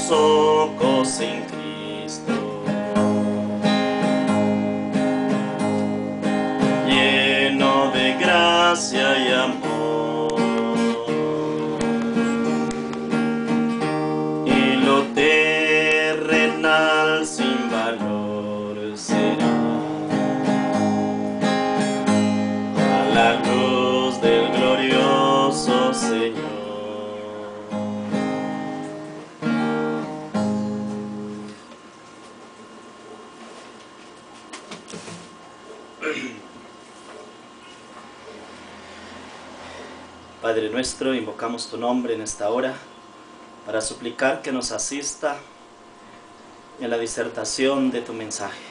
tus ojos en Cristo, lleno de gracia y amor, y lo terrenal sin valor será a la luz del glorioso Señor. Padre nuestro, invocamos tu nombre en esta hora para suplicar que nos asista en la disertación de tu mensaje.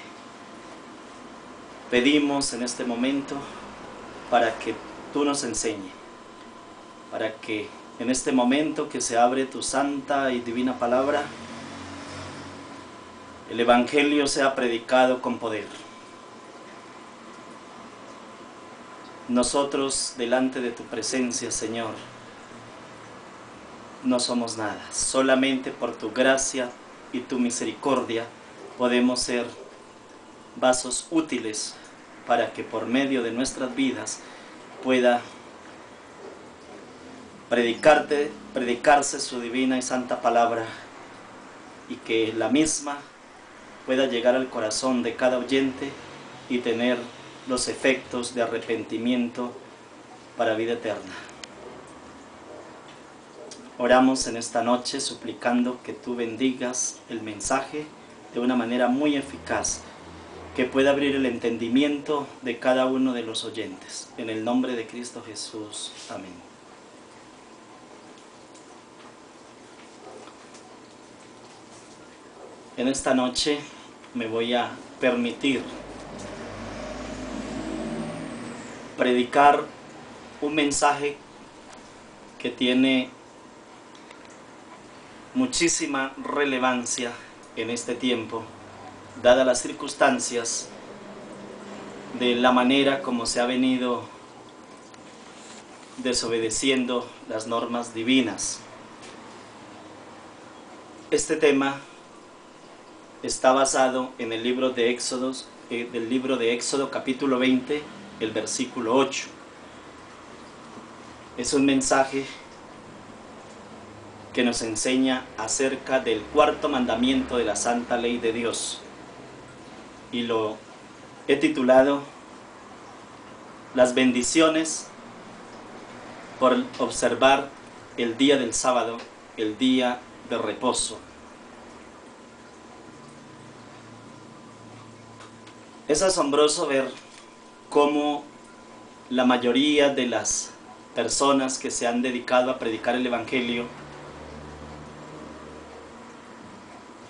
Pedimos en este momento para que tú nos enseñes, para que en este momento que se abre tu santa y divina palabra, el Evangelio sea predicado con poder. Nosotros, delante de tu presencia, Señor, no somos nada. Solamente por tu gracia y tu misericordia podemos ser vasos útiles para que por medio de nuestras vidas pueda predicarse su divina y santa palabra, y que la misma pueda llegar al corazón de cada oyente y tener los efectos de arrepentimiento para vida eterna. Oramos en esta noche suplicando que tú bendigas el mensaje de una manera muy eficaz, que pueda abrir el entendimiento de cada uno de los oyentes. En el nombre de Cristo Jesús. Amén. En esta noche me voy a permitir predicar un mensaje que tiene muchísima relevancia en este tiempo, dadas las circunstancias de la manera como se ha venido desobedeciendo las normas divinas. Este tema está basado en el libro de Éxodo capítulo 20, el versículo 8. Es un mensaje que nos enseña acerca del cuarto mandamiento de la santa ley de Dios, y lo he titulado Las bendiciones por observar el día del sábado, el día de reposo. Es asombroso ver cómo la mayoría de las personas que se han dedicado a predicar el Evangelio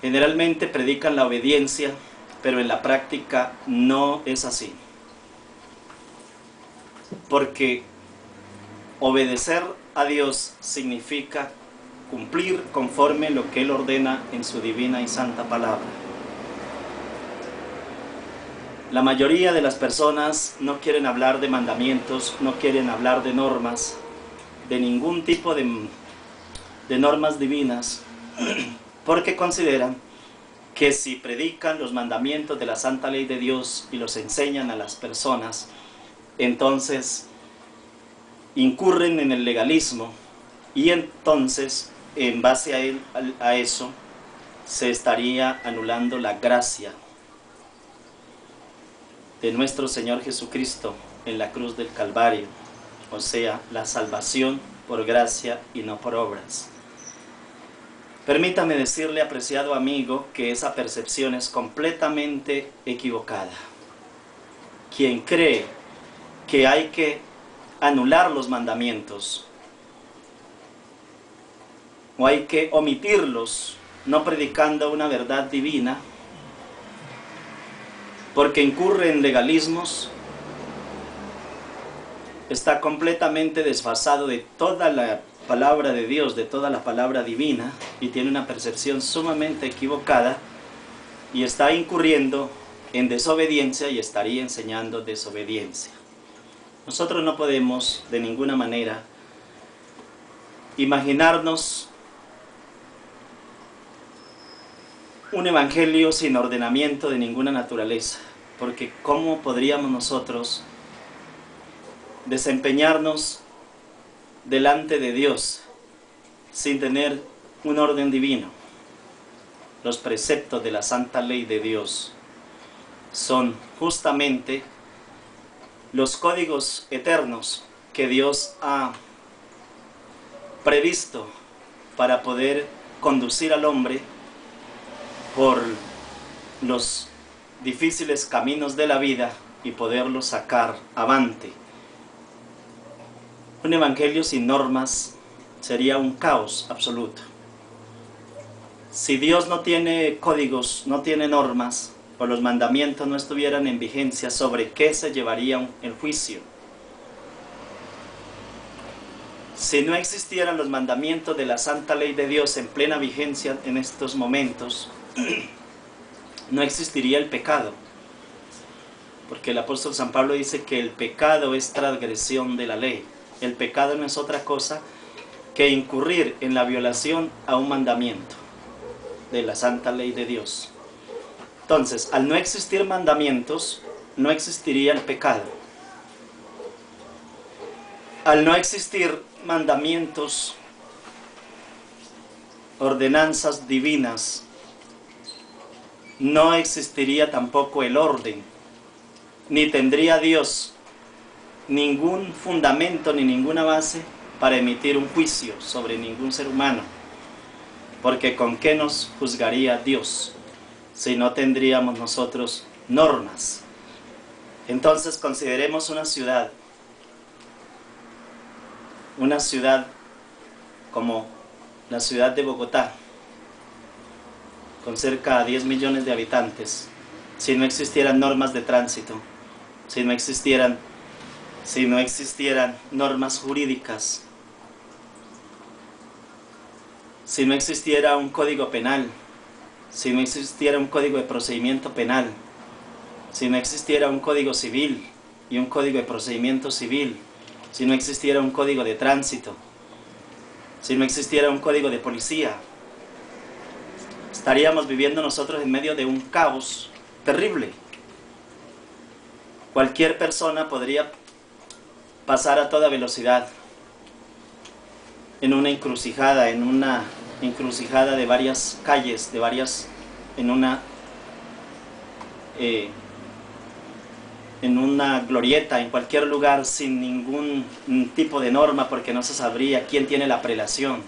generalmente predican la obediencia, pero en la práctica no es así. Porque obedecer a Dios significa cumplir conforme lo que Él ordena en su divina y santa palabra. La mayoría de las personas no quieren hablar de mandamientos, no quieren hablar de normas, de ningún tipo de normas divinas, porque consideran que si predican los mandamientos de la santa ley de Dios y los enseñan a las personas, entonces incurren en el legalismo, y entonces en base a eso se estaría anulando la gracia de nuestro Señor Jesucristo en la cruz del Calvario, o sea, la salvación por gracia y no por obras. Permítame decirle, apreciado amigo, que esa percepción es completamente equivocada. Quien cree que hay que anular los mandamientos o hay que omitirlos, no predicando una verdad divina, porque incurre en legalismos, está completamente desfasado de toda la palabra de Dios, de toda la palabra divina, y tiene una percepción sumamente equivocada, y está incurriendo en desobediencia y estaría enseñando desobediencia. Nosotros no podemos de ninguna manera imaginarnos un evangelio sin ordenamiento de ninguna naturaleza, porque ¿cómo podríamos nosotros desempeñarnos delante de Dios sin tener un orden divino? Los preceptos de la santa ley de Dios son justamente los códigos eternos que Dios ha previsto para poder conducir al hombre por los difíciles caminos de la vida y poderlo sacar avante. Un evangelio sin normas sería un caos absoluto. Si Dios no tiene códigos, no tiene normas, o los mandamientos no estuvieran en vigencia, ¿sobre qué se llevaría el juicio? Si no existieran los mandamientos de la santa ley de Dios en plena vigencia en estos momentos, no existiría el pecado. Porque el apóstol San Pablo dice que el pecado es transgresión de la ley. El pecado no es otra cosa que incurrir en la violación a un mandamiento de la santa ley de Dios. Entonces, al no existir mandamientos, no existiría el pecado. Al no existir mandamientos, ordenanzas divinas, no existiría tampoco el orden, ni tendría Dios ningún fundamento ni ninguna base para emitir un juicio sobre ningún ser humano. Porque ¿con qué nos juzgaría Dios si no tendríamos nosotros normas? Entonces consideremos una ciudad como la ciudad de Bogotá, con cerca de 10 millones de habitantes. Si no existieran normas de tránsito, si no existieran normas jurídicas, si no existiera un código penal, si no existiera un código de procedimiento penal, si no existiera un código civil y un código de procedimiento civil, si no existiera un código de tránsito, si no existiera un código de policía, estaríamos viviendo nosotros en medio de un caos terrible. Cualquier persona podría pasar a toda velocidad en una encrucijada de varias calles, en una glorieta, en cualquier lugar, sin ningún tipo de norma, porque no se sabría quién tiene la prelación.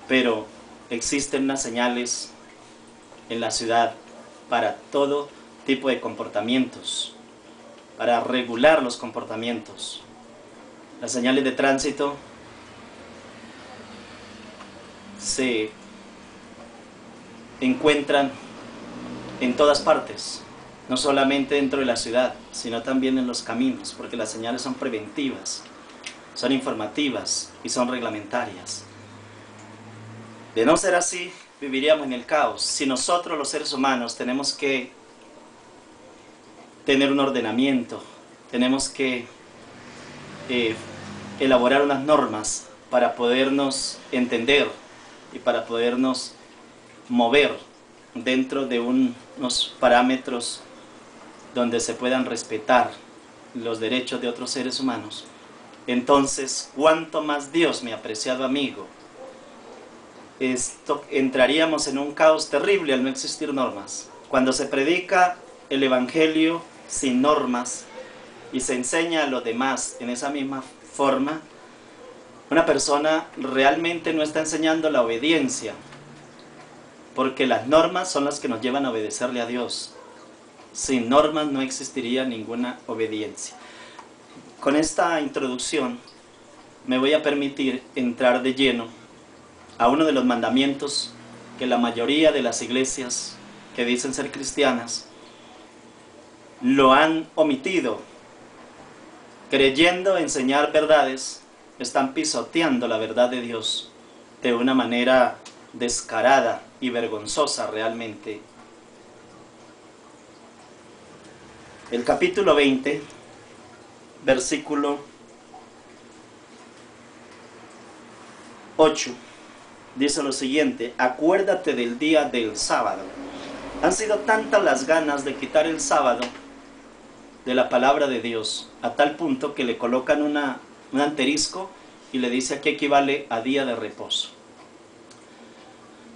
Pero existen unas señales en la ciudad para todo tipo de comportamientos, para regular los comportamientos. Las señales de tránsito se encuentran en todas partes, no solamente dentro de la ciudad, sino también en los caminos, porque las señales son preventivas, son informativas y son reglamentarias. De no ser así, viviríamos en el caos. Si nosotros los seres humanos tenemos que tener un ordenamiento, tenemos que elaborar unas normas para podernos entender y para podernos mover dentro de unos parámetros donde se puedan respetar los derechos de otros seres humanos. Entonces, ¿cuánto más Dios, mi apreciado amigo? Entraríamos en un caos terrible al no existir normas. Cuando se predica el evangelio sin normas y se enseña a los demás en esa misma forma, una persona realmente no está enseñando la obediencia, porque las normas son las que nos llevan a obedecerle a Dios. Sin normas no existiría ninguna obediencia. Con esta introducción me voy a permitir entrar de lleno a uno de los mandamientos que la mayoría de las iglesias que dicen ser cristianas lo han omitido. Creyendo enseñar verdades, están pisoteando la verdad de Dios de una manera descarada y vergonzosa realmente. El capítulo 20, versículo 8, dice lo siguiente: acuérdate del día del sábado. Han sido tantas las ganas de quitar el sábado de la palabra de Dios, a tal punto que le colocan un asterisco y le dice que equivale a día de reposo.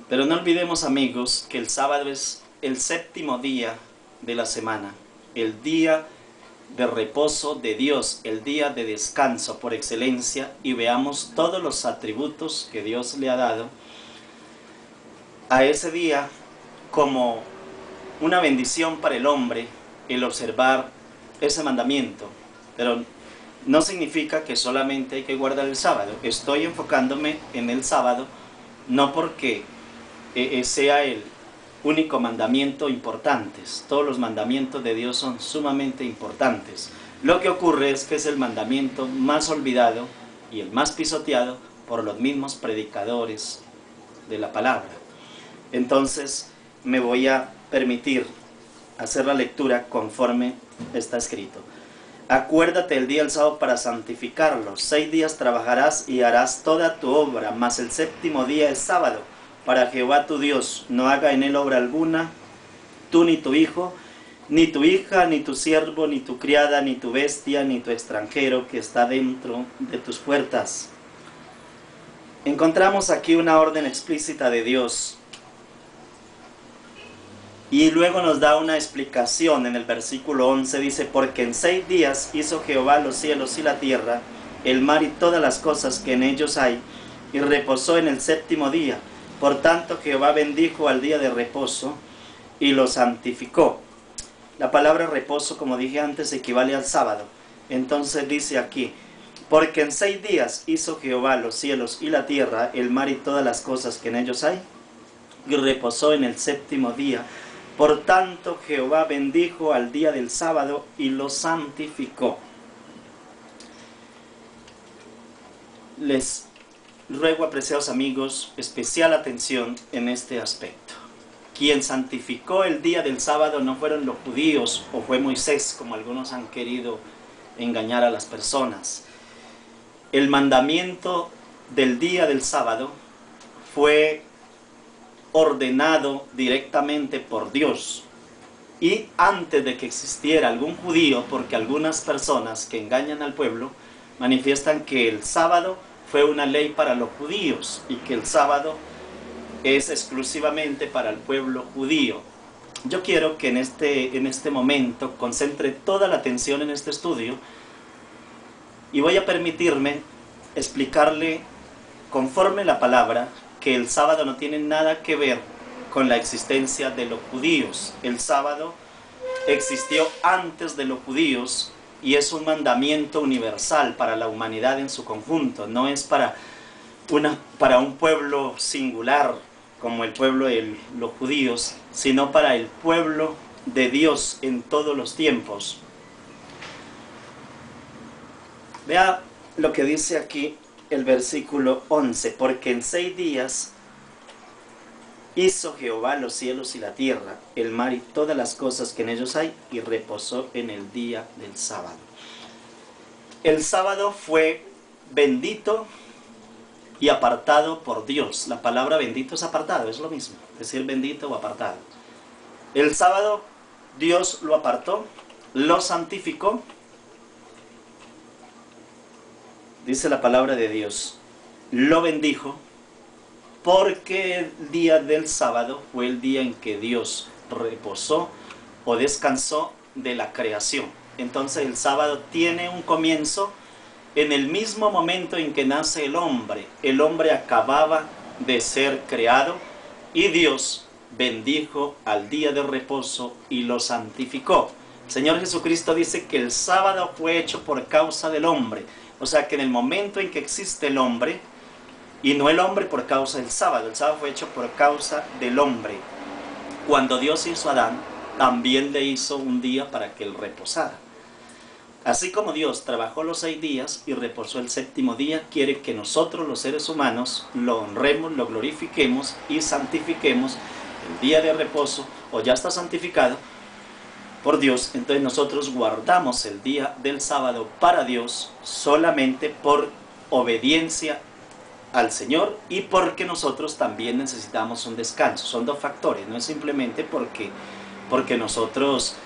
Pero no olvidemos, amigos, que el sábado es el séptimo día de la semana, el día de reposo de Dios, el día de descanso por excelencia, y veamos todos los atributos que Dios le ha dado a ese día como una bendición para el hombre el observar ese mandamiento. Pero no significa que solamente hay que guardar el sábado. Estoy enfocándome en el sábado no porque sea el único mandamiento importante. Todos los mandamientos de Dios son sumamente importantes. Lo que ocurre es que es el mandamiento más olvidado y el más pisoteado por los mismos predicadores de la palabra. Entonces me voy a permitir hacer la lectura conforme está escrito. Acuérdate el día del sábado para santificarlo. 6 días trabajarás y harás toda tu obra, mas el séptimo día es sábado para Jehová tu Dios. No haga en él obra alguna, tú ni tu hijo, ni tu hija, ni tu siervo, ni tu criada, ni tu bestia, ni tu extranjero que está dentro de tus puertas. Encontramos aquí una orden explícita de Dios. Y luego nos da una explicación en el versículo 11, dice: porque en 6 días hizo Jehová los cielos y la tierra, el mar y todas las cosas que en ellos hay, y reposó en el séptimo día. Por tanto Jehová bendijo al día de reposo y lo santificó. La palabra reposo, como dije antes, equivale al sábado. Entonces dice aquí: porque en 6 días hizo Jehová los cielos y la tierra, el mar y todas las cosas que en ellos hay, y reposó en el séptimo día. Por tanto, Jehová bendijo al día del sábado y lo santificó. Les ruego, apreciados amigos, especial atención en este aspecto. Quien santificó el día del sábado no fueron los judíos o fue Moisés, como algunos han querido engañar a las personas. El mandamiento del día del sábado fue ordenado directamente por Dios, y antes de que existiera algún judío, porque algunas personas que engañan al pueblo manifiestan que el sábado fue una ley para los judíos y que el sábado es exclusivamente para el pueblo judío. Yo quiero que en este momento concentre toda la atención en este estudio y voy a permitirme explicarle conforme la palabra que el sábado no tiene nada que ver con la existencia de los judíos. El sábado existió antes de los judíos y es un mandamiento universal para la humanidad en su conjunto. No es para un pueblo singular como el pueblo de los judíos, sino para el pueblo de Dios en todos los tiempos. Vea lo que dice aquí el versículo 11: porque en 6 días hizo Jehová los cielos y la tierra, el mar y todas las cosas que en ellos hay, y reposó en el día del sábado. El sábado fue bendito y apartado por Dios. La palabra bendito es apartado, es lo mismo, decir bendito o apartado. El sábado Dios lo apartó, lo santificó. Dice la palabra de Dios, lo bendijo, porque el día del sábado fue el día en que Dios reposó o descansó de la creación. Entonces el sábado tiene un comienzo en el mismo momento en que nace el hombre. El hombre acababa de ser creado y Dios bendijo al día de reposo y lo santificó. El Señor Jesucristo dice que el sábado fue hecho por causa del hombre. O sea que en el momento en que existe el hombre, y no el hombre por causa del sábado, el sábado fue hecho por causa del hombre. Cuando Dios hizo a Adán, también le hizo un día para que él reposara. Así como Dios trabajó los 6 días y reposó el séptimo día, quiere que nosotros los seres humanos lo honremos, lo glorifiquemos y santifiquemos el día de reposo, o ya está santificado por Dios. Entonces nosotros guardamos el día del sábado para Dios solamente por obediencia al Señor y porque nosotros también necesitamos un descanso. Son dos factores, no es simplemente porque nosotros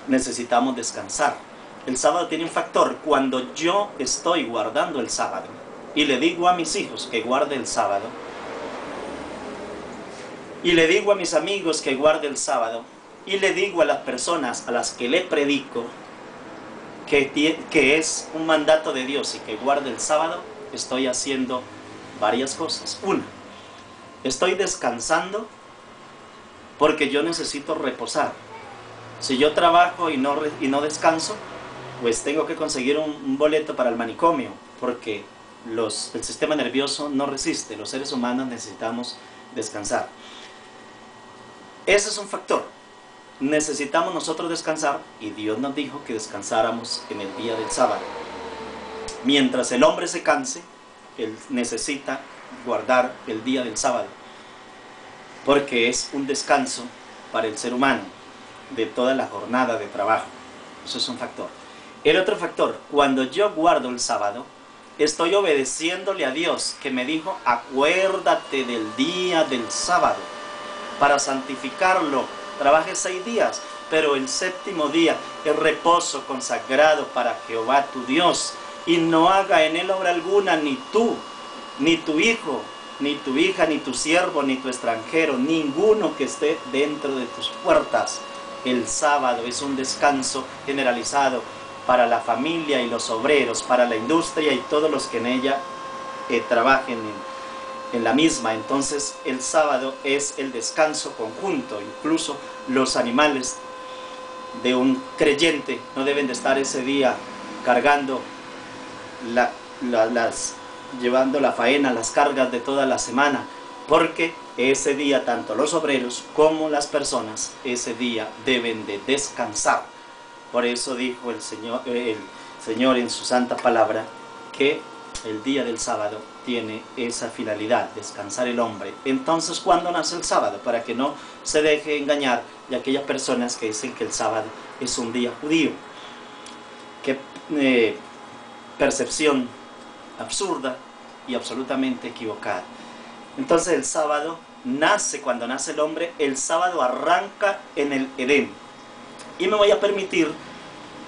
necesitamos descansar. El sábado tiene un factor. Cuando yo estoy guardando el sábado y le digo a mis hijos que guarde el sábado, y le digo a mis amigos que guarde el sábado, y le digo a las personas a las que le predico que es un mandato de Dios y que guarde el sábado, estoy haciendo varias cosas. Una, estoy descansando porque yo necesito reposar. Si yo trabajo y no descanso, pues tengo que conseguir un boleto para el manicomio, porque el sistema nervioso no resiste. Los seres humanos necesitamos descansar. Ese es un factor. Necesitamos nosotros descansar y Dios nos dijo que descansáramos en el día del sábado. Mientras el hombre se canse, él necesita guardar el día del sábado, porque es un descanso para el ser humano de toda la jornada de trabajo. Eso es un factor. El otro factor, cuando yo guardo el sábado, estoy obedeciéndole a Dios, que me dijo, acuérdate del día del sábado para santificarlo. Trabaje 6 días, pero el séptimo día es reposo consagrado para Jehová tu Dios, y no haga en él obra alguna, ni tú, ni tu hijo, ni tu hija, ni tu siervo, ni tu extranjero, ninguno que esté dentro de tus puertas. El sábado es un descanso generalizado para la familia y los obreros, para la industria y todos los que en ella trabajen en la misma. Entonces el sábado es el descanso conjunto. Incluso los animales de un creyente no deben de estar ese día cargando llevando la faena, las cargas de toda la semana, porque ese día tanto los obreros como las personas ese día deben de descansar. Por eso dijo el Señor en su santa palabra que el día del sábado tiene esa finalidad, descansar el hombre. Entonces, ¿cuándo nace el sábado? Para que no se deje engañar de aquellas personas que dicen que el sábado es un día judío. Qué percepción absurda y absolutamente equivocada. Entonces el sábado nace cuando nace el hombre. El sábado arranca en el Edén. Y me voy a permitir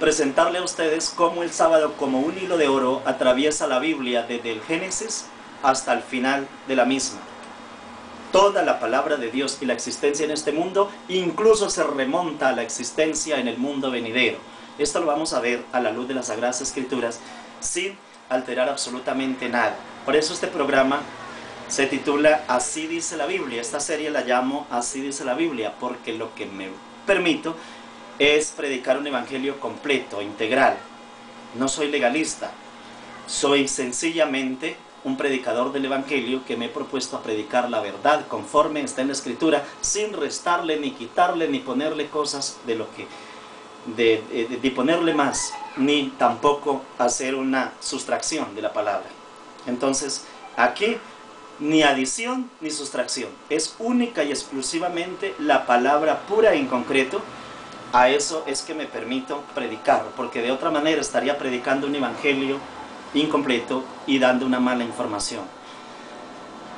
presentarle a ustedes cómo el sábado, como un hilo de oro, atraviesa la Biblia desde el Génesis hasta el final de la misma. Toda la palabra de Dios y la existencia en este mundo incluso se remonta a la existencia en el mundo venidero. Esto lo vamos a ver a la luz de las Sagradas Escrituras sin alterar absolutamente nada. Por eso este programa se titula Así dice la Biblia. Esta serie la llamo Así dice la Biblia porque lo que me permito es predicar un evangelio completo, integral. No soy legalista, soy sencillamente un predicador del evangelio que me he propuesto a predicar la verdad conforme está en la Escritura, sin restarle ni quitarle ni ponerle cosas de ponerle más, ni tampoco hacer una sustracción de la palabra. Entonces, aquí ni adición ni sustracción, es única y exclusivamente la palabra pura en concreto. A eso es que me permito predicar, porque de otra manera estaría predicando un evangelio incompleto y dando una mala información.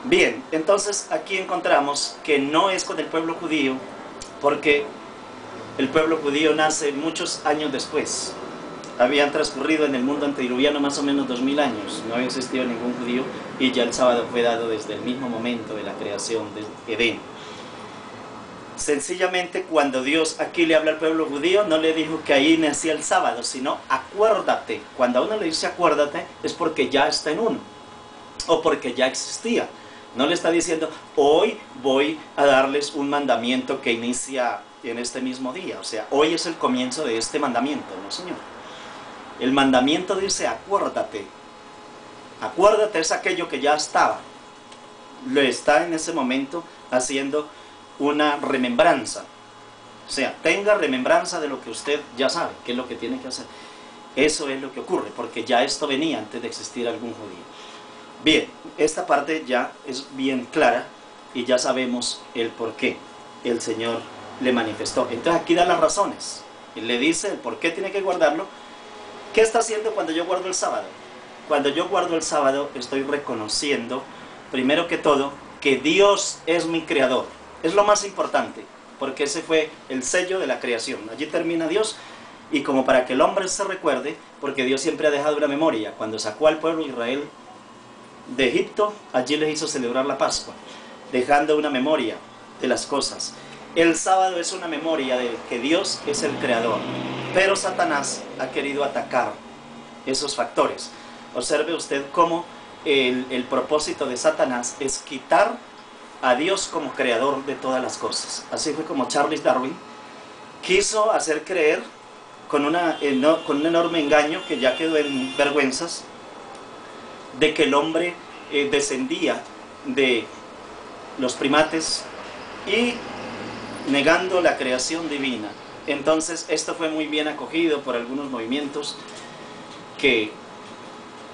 Bien, entonces aquí encontramos que no es con el pueblo judío, porque el pueblo judío nace muchos años después. Habían transcurrido en el mundo antediluviano más o menos 2000 años, no había existido ningún judío y ya el sábado fue dado desde el mismo momento de la creación de Edén. Sencillamente, cuando Dios aquí le habla al pueblo judío, no le dijo que ahí nacía el sábado, sino acuérdate. Cuando a uno le dice acuérdate, es porque ya está en uno, o porque ya existía. No le está diciendo, hoy voy a darles un mandamiento que inicia en este mismo día. O sea, hoy es el comienzo de este mandamiento, ¿no, Señor? El mandamiento dice, acuérdate. Acuérdate es aquello que ya estaba. Lo está en ese momento haciendo una remembranza. O sea, tenga remembranza de lo que usted ya sabe, qué es lo que tiene que hacer. Eso es lo que ocurre, porque ya esto venía antes de existir algún judío. Bien, esta parte ya es bien clara y ya sabemos el por qué el Señor le manifestó. Entonces aquí da las razones. Él le dice el por qué tiene que guardarlo. ¿Qué está haciendo cuando yo guardo el sábado? Cuando yo guardo el sábado, estoy reconociendo, primero que todo, que Dios es mi creador. Es lo más importante, porque ese fue el sello de la creación. Allí termina Dios, y como para que el hombre se recuerde, porque Dios siempre ha dejado una memoria. Cuando sacó al pueblo de Israel de Egipto, allí les hizo celebrar la Pascua, dejando una memoria de las cosas. El sábado es una memoria de que Dios es el creador, pero Satanás ha querido atacar esos factores. Observe usted cómo el propósito de Satanás es quitar a Dios como creador de todas las cosas. Así fue como Charles Darwin quiso hacer creer, con un enorme engaño que ya quedó en vergüenzas, de que el hombre descendía de los primates y negando la creación divina. Entonces esto fue muy bien acogido por algunos movimientos que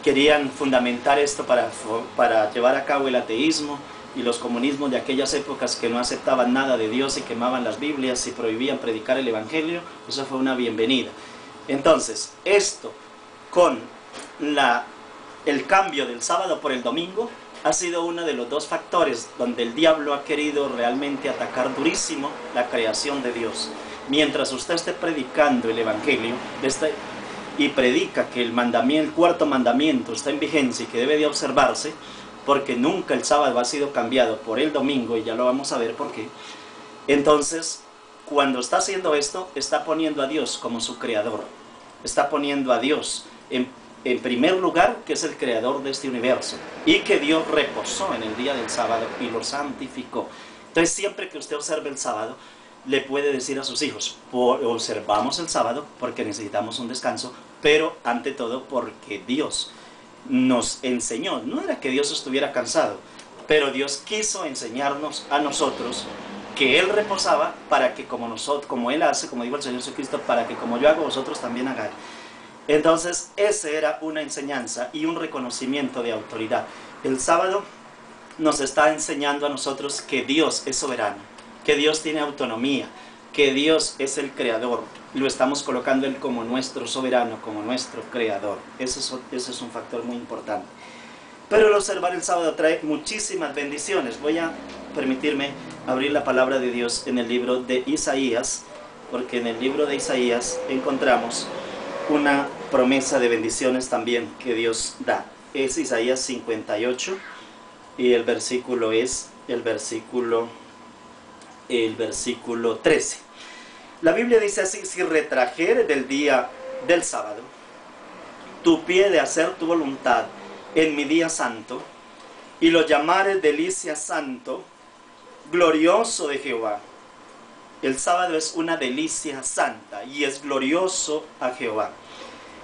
querían fundamentar esto para llevar a cabo el ateísmo, y los comunismos de aquellas épocas que no aceptaban nada de Dios y quemaban las Biblias y prohibían predicar el Evangelio. Eso fue una bienvenida. Entonces, esto con el cambio del sábado por el domingo ha sido uno de los dos factores donde el diablo ha querido realmente atacar durísimo la creación de Dios. Mientras usted esté predicando el Evangelio y predica que el cuarto mandamiento está en vigencia y que debe de observarse, porque nunca el sábado ha sido cambiado por el domingo, y ya lo vamos a ver por qué. Entonces, cuando está haciendo esto, está poniendo a Dios como su creador. Está poniendo a Dios en primer lugar, que es el creador de este universo, y que Dios reposó en el día del sábado y lo santificó. Entonces, siempre que usted observe el sábado, le puede decir a sus hijos: observamos el sábado porque necesitamos un descanso, pero ante todo porque Dios nos enseñó. No era que Dios estuviera cansado, pero Dios quiso enseñarnos a nosotros que Él reposaba para que como Él hace, como dijo el Señor Jesucristo, para que como yo hago, vosotros también hagáis. Entonces, esa era una enseñanza y un reconocimiento de autoridad. El sábado nos está enseñando a nosotros que Dios es soberano, que Dios tiene autonomía, que Dios es el creador. Lo estamos colocando Él como nuestro soberano, como nuestro creador. Ese es un factor muy importante. Pero el observar el sábado trae muchísimas bendiciones. Voy a permitirme abrir la palabra de Dios en el libro de Isaías, porque en el libro de Isaías encontramos una promesa de bendiciones también que Dios da. Es Isaías 58 y el versículo es el versículo 13. La Biblia dice así: si retrajere del día del sábado tu pie de hacer tu voluntad en mi día santo, y lo llamares delicia santo, glorioso de Jehová. El sábado es una delicia santa y es glorioso a Jehová.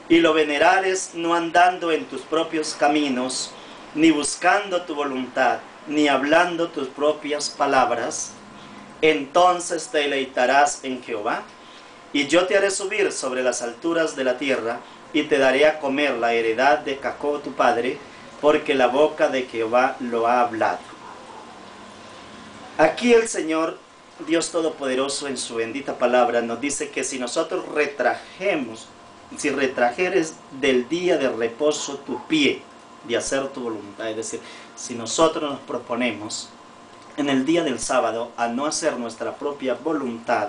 Y lo venerares no andando en tus propios caminos, ni buscando tu voluntad, ni hablando tus propias palabras, entonces te deleitarás en Jehová, y yo te haré subir sobre las alturas de la tierra, y te daré a comer la heredad de Jacob tu padre, porque la boca de Jehová lo ha hablado. Aquí el Señor, Dios Todopoderoso, en su bendita palabra, nos dice que si nosotros si retrajeres del día de reposo tu pie de hacer tu voluntad, es decir, si nosotros nos proponemos en el día del sábado a no hacer nuestra propia voluntad,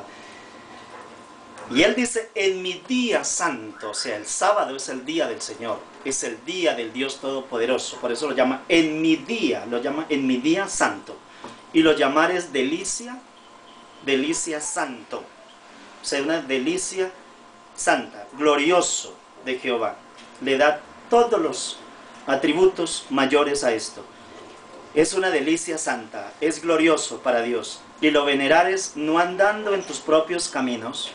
y Él dice en mi día santo, o sea, el sábado es el día del Señor, es el día del Dios Todopoderoso, por eso lo llama en mi día, lo llama en mi día santo, y lo llamares delicia santo, o sea, una delicia santa, glorioso de Jehová. Le da todos los atributos mayores a esto. Es una delicia santa, es glorioso para Dios. Y lo venerares no andando en tus propios caminos,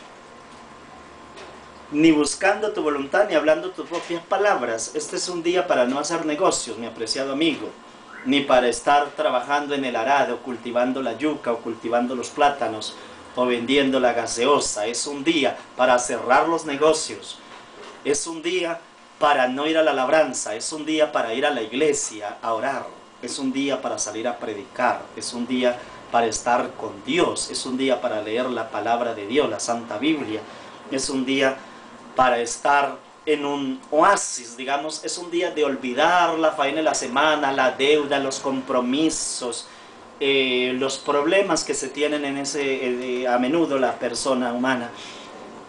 ni buscando tu voluntad, ni hablando tus propias palabras. Este es un día para no hacer negocios, mi apreciado amigo, ni para estar trabajando en el arado, cultivando la yuca o cultivando los plátanos o vendiendo la gaseosa. Es un día para cerrar los negocios. Es un día para no ir a la labranza. Es un día para ir a la iglesia a orar. Es un día para salir a predicar. Es un día para estar con Dios. Es un día para leer la palabra de Dios, la Santa Biblia. Es un día para estar en un oasis, digamos, es un día de olvidar la faena de la semana, la deuda, los compromisos, los problemas que se tienen en a menudo la persona humana.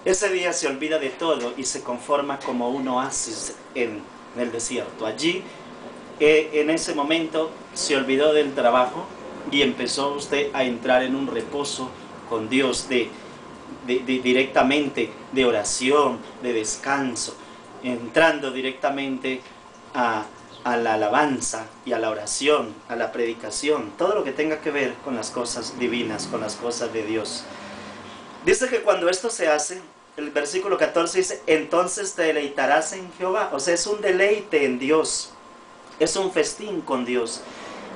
Ese día se olvida de todo y se conforma como un oasis en el desierto. Allí, en ese momento, se olvidó del trabajo y empezó usted a entrar en un reposo con Dios directamente de oración, de descanso, entrando directamente a la alabanza y a la oración, a la predicación, todo lo que tenga que ver con las cosas divinas, con las cosas de Dios. Dice que cuando esto se hace, el versículo 14 dice, entonces te deleitarás en Jehová. O sea, es un deleite en Dios, es un festín con Dios.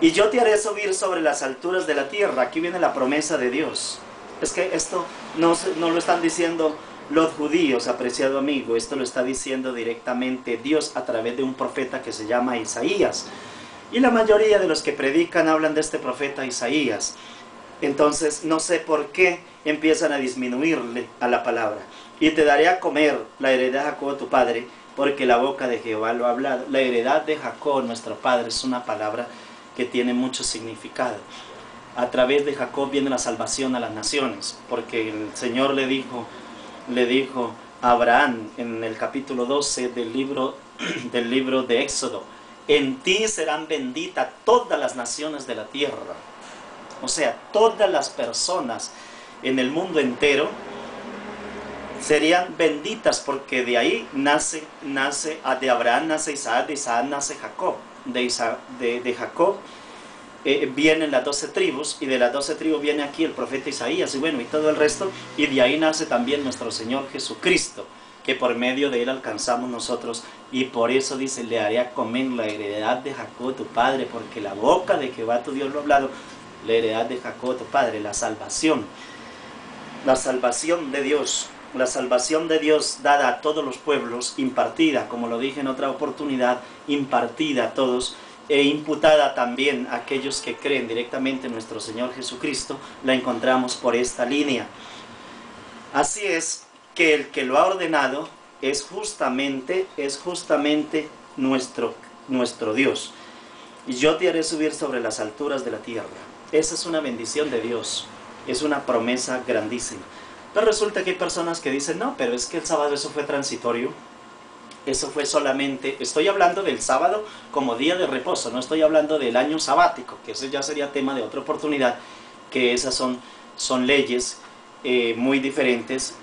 Y yo te haré subir sobre las alturas de la tierra. Aquí viene la promesa de Dios. Es que esto no lo están diciendo los judíos, apreciado amigo, esto lo está diciendo directamente Dios a través de un profeta que se llama Isaías. Y la mayoría de los que predican hablan de este profeta Isaías. Entonces no sé por qué empiezan a disminuirle a la palabra. Y te daré a comer la heredad de Jacob tu padre, porque la boca de Jehová lo ha hablado. La heredad de Jacob, nuestro padre, es una palabra que tiene mucho significado. A través de Jacob viene la salvación a las naciones, porque el Señor le dijo a Abraham en el capítulo 12 del libro de Éxodo, en ti serán benditas todas las naciones de la tierra. O sea, todas las personas en el mundo entero serían benditas, porque de ahí de Abraham nace Isaac, de Isaac nace Jacob, de Jacob vienen las 12 tribus, y de las 12 tribus viene aquí el profeta Isaías, y bueno, y todo el resto, y de ahí nace también nuestro Señor Jesucristo, que por medio de él alcanzamos nosotros, y por eso dice, le haré a comer la heredad de Jacob tu padre, porque la boca de Jehová tu Dios lo ha hablado. La heredad de Jacob tu padre, la salvación de Dios, la salvación de Dios dada a todos los pueblos, impartida, como lo dije en otra oportunidad, impartida a todos, e imputada también a aquellos que creen directamente en nuestro Señor Jesucristo, la encontramos por esta línea. Así es que el que lo ha ordenado es justamente nuestro Dios. Y yo te haré subir sobre las alturas de la tierra. Esa es una bendición de Dios, es una promesa grandísima. Pero resulta que hay personas que dicen, no, pero es que el sábado eso fue transitorio. Eso fue solamente, estoy hablando del sábado como día de reposo, no estoy hablando del año sabático, que ese ya sería tema de otra oportunidad, que esas son leyes muy diferentes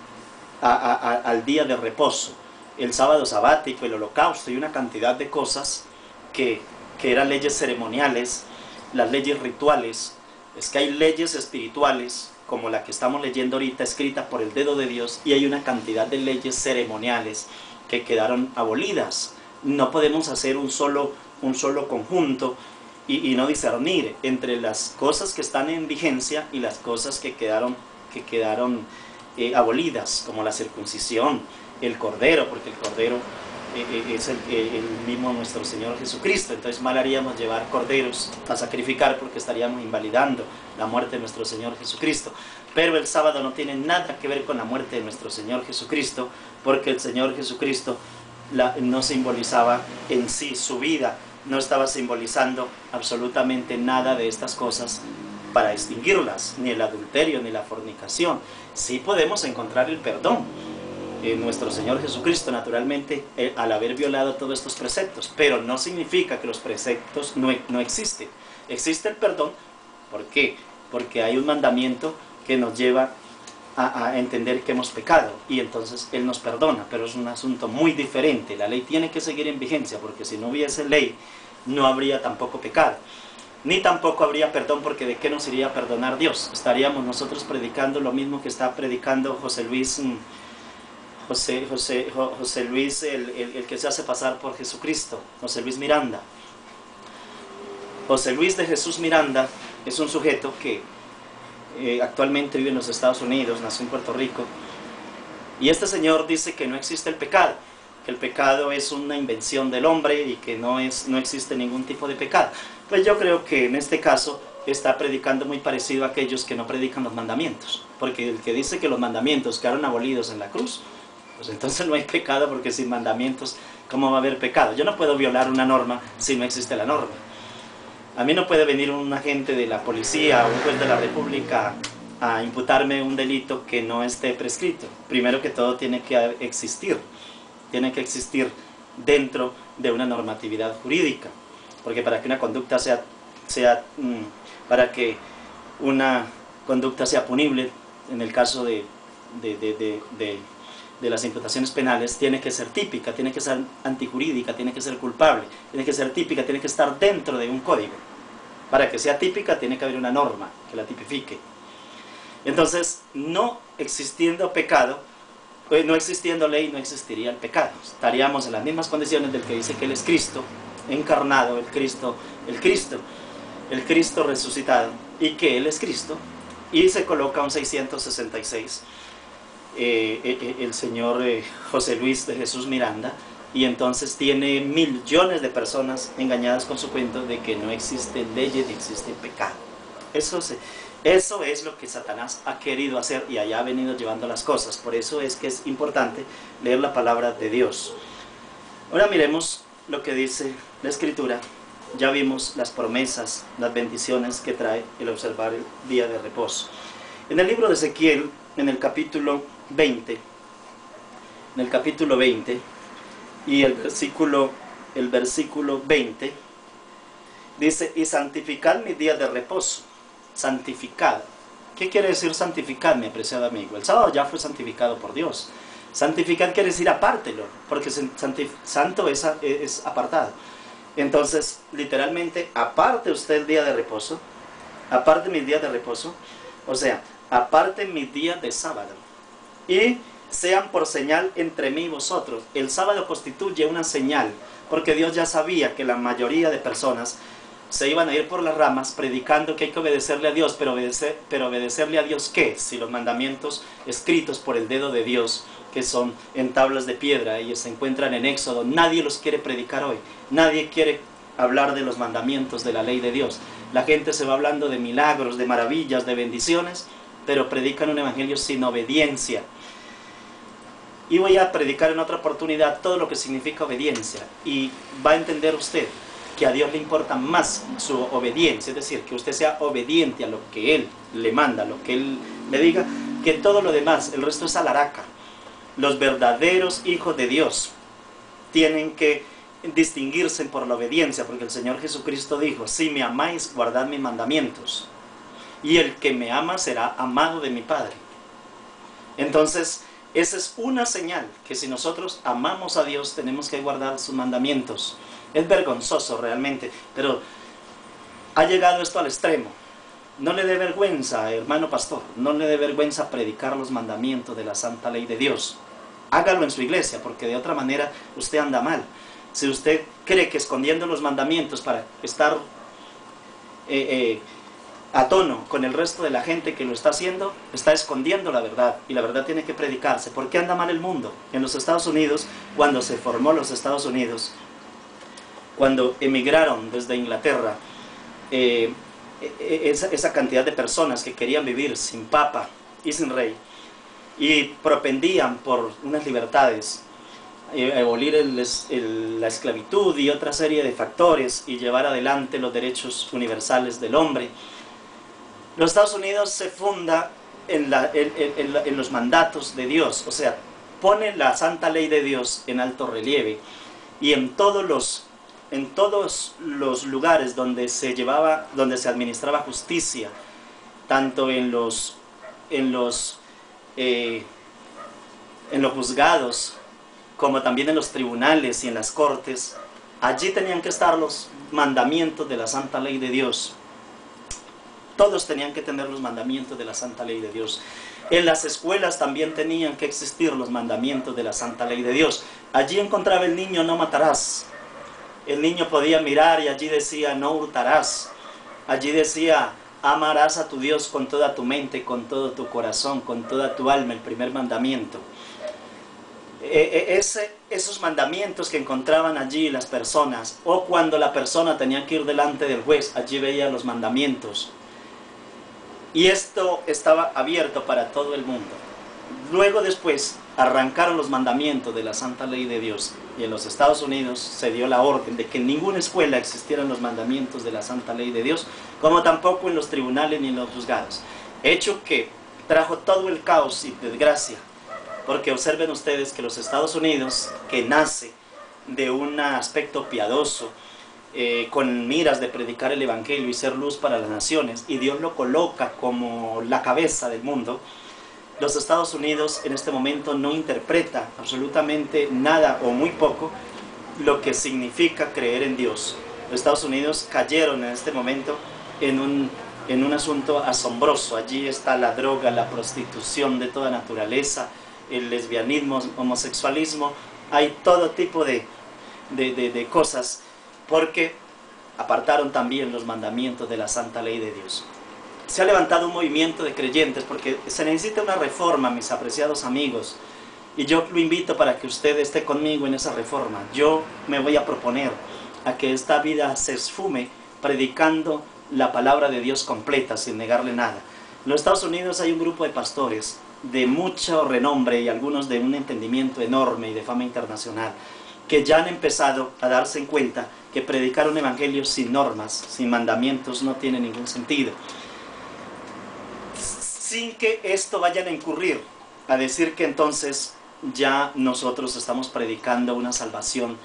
al día de reposo. El sábado sabático, el holocausto y una cantidad de cosas que eran leyes ceremoniales, las leyes rituales. Es que hay leyes espirituales, como la que estamos leyendo ahorita, escrita por el dedo de Dios, y hay una cantidad de leyes ceremoniales que quedaron abolidas. No podemos hacer un solo conjunto y no discernir entre las cosas que están en vigencia y las cosas que quedaron abolidas, como la circuncisión, el cordero, porque el cordero es el mismo nuestro Señor Jesucristo. Entonces mal haríamos llevar corderos a sacrificar, porque estaríamos invalidando la muerte de nuestro Señor Jesucristo. Pero el sábado no tiene nada que ver con la muerte de nuestro Señor Jesucristo, porque el Señor Jesucristo no simbolizaba en sí su vida, no estaba simbolizando absolutamente nada de estas cosas para extinguirlas, ni el adulterio, ni la fornicación. Sí podemos encontrar el perdón en nuestro Señor Jesucristo, naturalmente, al haber violado todos estos preceptos, pero no significa que los preceptos no existen. Existe el perdón. ¿Por qué? Porque hay un mandamiento que nos lleva a entender que hemos pecado, y entonces Él nos perdona, pero es un asunto muy diferente. La ley tiene que seguir en vigencia, porque si no hubiese ley, no habría tampoco pecado, ni tampoco habría perdón, porque ¿de qué nos iría a perdonar Dios? Estaríamos nosotros predicando lo mismo que está predicando José Luis, el que se hace pasar por Jesucristo, José Luis Miranda. José Luis de Jesús Miranda es un sujeto que actualmente vive en los Estados Unidos, nació en Puerto Rico, y este señor dice que no existe el pecado, que el pecado es una invención del hombre y que no existe ningún tipo de pecado. Pues yo creo que en este caso está predicando muy parecido a aquellos que no predican los mandamientos, porque el que dice que los mandamientos quedaron abolidos en la cruz, Pues entonces no hay pecado, porque sin mandamientos, ¿cómo va a haber pecado? Yo no puedo violar una norma si no existe la norma. A mí no puede venir un agente de la policía o un juez de la república a imputarme un delito que no esté prescrito. Primero que todo tiene que existir dentro de una normatividad jurídica, porque para que una conducta para que una conducta sea punible, en el caso de las imputaciones penales, tiene que ser típica, tiene que ser antijurídica, tiene que ser culpable, tiene que ser típica, tiene que estar dentro de un código. Para que sea típica tiene que haber una norma que la tipifique. Entonces, no existiendo pecado, no existiendo ley, no existiría el pecado. Estaríamos en las mismas condiciones del que dice que Él es Cristo, encarnado, el Cristo resucitado, y que Él es Cristo, y se coloca un 666, el señor José Luis de Jesús Miranda, y entonces tiene millones de personas engañadas con su cuento de que no existe ley ni existe pecado. Eso es lo que Satanás ha querido hacer y allá ha venido llevando las cosas. Por eso es que es importante leer la palabra de Dios. Ahora miremos lo que dice la Escritura. Ya vimos las promesas, las bendiciones que trae el observar el día de reposo. En el libro de Ezequiel, en el capítulo 20, y el versículo 20, dice: y santificad mi día de reposo. Santificad. ¿Qué quiere decir santificar, mi apreciado amigo? El sábado ya fue santificado por Dios. Santificar quiere decir apártelo, porque santo es apartado. Entonces, literalmente, aparte usted el día de reposo, aparte mi día de reposo, o sea, aparte mi día de sábado, y sean por señal entre mí y vosotros. El sábado constituye una señal, porque Dios ya sabía que la mayoría de personas se iban a ir por las ramas predicando que hay que obedecerle a Dios, pero obedecerle a Dios, ¿qué? Si los mandamientos escritos por el dedo de Dios, que son en tablas de piedra y se encuentran en Éxodo, nadie los quiere predicar hoy. Nadie quiere hablar de los mandamientos de la ley de Dios. La gente se va hablando de milagros, de maravillas, de bendiciones, pero predican un evangelio sin obediencia. Y voy a predicar en otra oportunidad todo lo que significa obediencia, y va a entender usted que a Dios le importa más su obediencia, es decir, que usted sea obediente a lo que Él le manda, lo que Él le diga, que todo lo demás, el resto es alaraca. Los verdaderos hijos de Dios tienen que distinguirse por la obediencia, porque el Señor Jesucristo dijo: si me amáis, guardad mis mandamientos, y el que me ama será amado de mi Padre. Entonces, esa es una señal, que si nosotros amamos a Dios, tenemos que guardar sus mandamientos. Es vergonzoso realmente, pero ha llegado esto al extremo. No le dé vergüenza, hermano pastor, no le dé vergüenza predicar los mandamientos de la santa ley de Dios. Hágalo en su iglesia, porque de otra manera usted anda mal. Si usted cree que escondiendo los mandamientos para estar a tono con el resto de la gente que lo está haciendo, está escondiendo la verdad, y la verdad tiene que predicarse. ¿Por qué anda mal el mundo? En los Estados Unidos, cuando se formó los Estados Unidos, cuando emigraron desde Inglaterra, esa cantidad de personas que querían vivir sin papa y sin rey, y propendían por unas libertades, abolir la esclavitud y otra serie de factores, y llevar adelante los derechos universales del hombre. Los Estados Unidos se funda en los mandatos de Dios, o sea, pone la santa ley de Dios en alto relieve, y en todos los lugares donde se administraba justicia, tanto en los juzgados como también en los tribunales y en las cortes, allí tenían que estar los mandamientos de la santa ley de Dios. Todos tenían que tener los mandamientos de la santa ley de Dios. En las escuelas también tenían que existir los mandamientos de la santa ley de Dios. Allí encontraba el niño: no matarás. El niño podía mirar y allí decía: no hurtarás. Allí decía: amarás a tu Dios con toda tu mente, con todo tu corazón, con toda tu alma, el primer mandamiento. Esos mandamientos que encontraban allí las personas, o cuando la persona tenía que ir delante del juez, allí veía los mandamientos. Y esto estaba abierto para todo el mundo. Luego después arrancaron los mandamientos de la santa ley de Dios, y en los Estados Unidos se dio la orden de que en ninguna escuela existieran los mandamientos de la santa ley de Dios, como tampoco en los tribunales ni en los juzgados. Hecho que trajo todo el caos y desgracia, porque observen ustedes que los Estados Unidos, que nace de un aspecto piadoso, con miras de predicar el evangelio y ser luz para las naciones, y Dios lo coloca como la cabeza del mundo, los Estados Unidos en este momento no interpreta absolutamente nada o muy poco lo que significa creer en Dios. Los Estados Unidos cayeron en este momento en un asunto asombroso. Allí está la droga, la prostitución de toda naturaleza, el lesbianismo, homosexualismo, hay todo tipo de cosas, porque apartaron también los mandamientos de la santa ley de Dios. Se ha levantado un movimiento de creyentes porque se necesita una reforma, mis apreciados amigos, y yo lo invito para que usted esté conmigo en esa reforma. Yo me voy a proponer a que esta vida se esfume predicando la palabra de Dios completa, sin negarle nada. En los Estados Unidos hay un grupo de pastores de mucho renombre y algunos de un entendimiento enorme y de fama internacional, que ya han empezado a darse en cuenta que predicar un evangelio sin normas, sin mandamientos, no tiene ningún sentido. Sin que esto vayan a incurrir a decir que entonces ya nosotros estamos predicando una salvación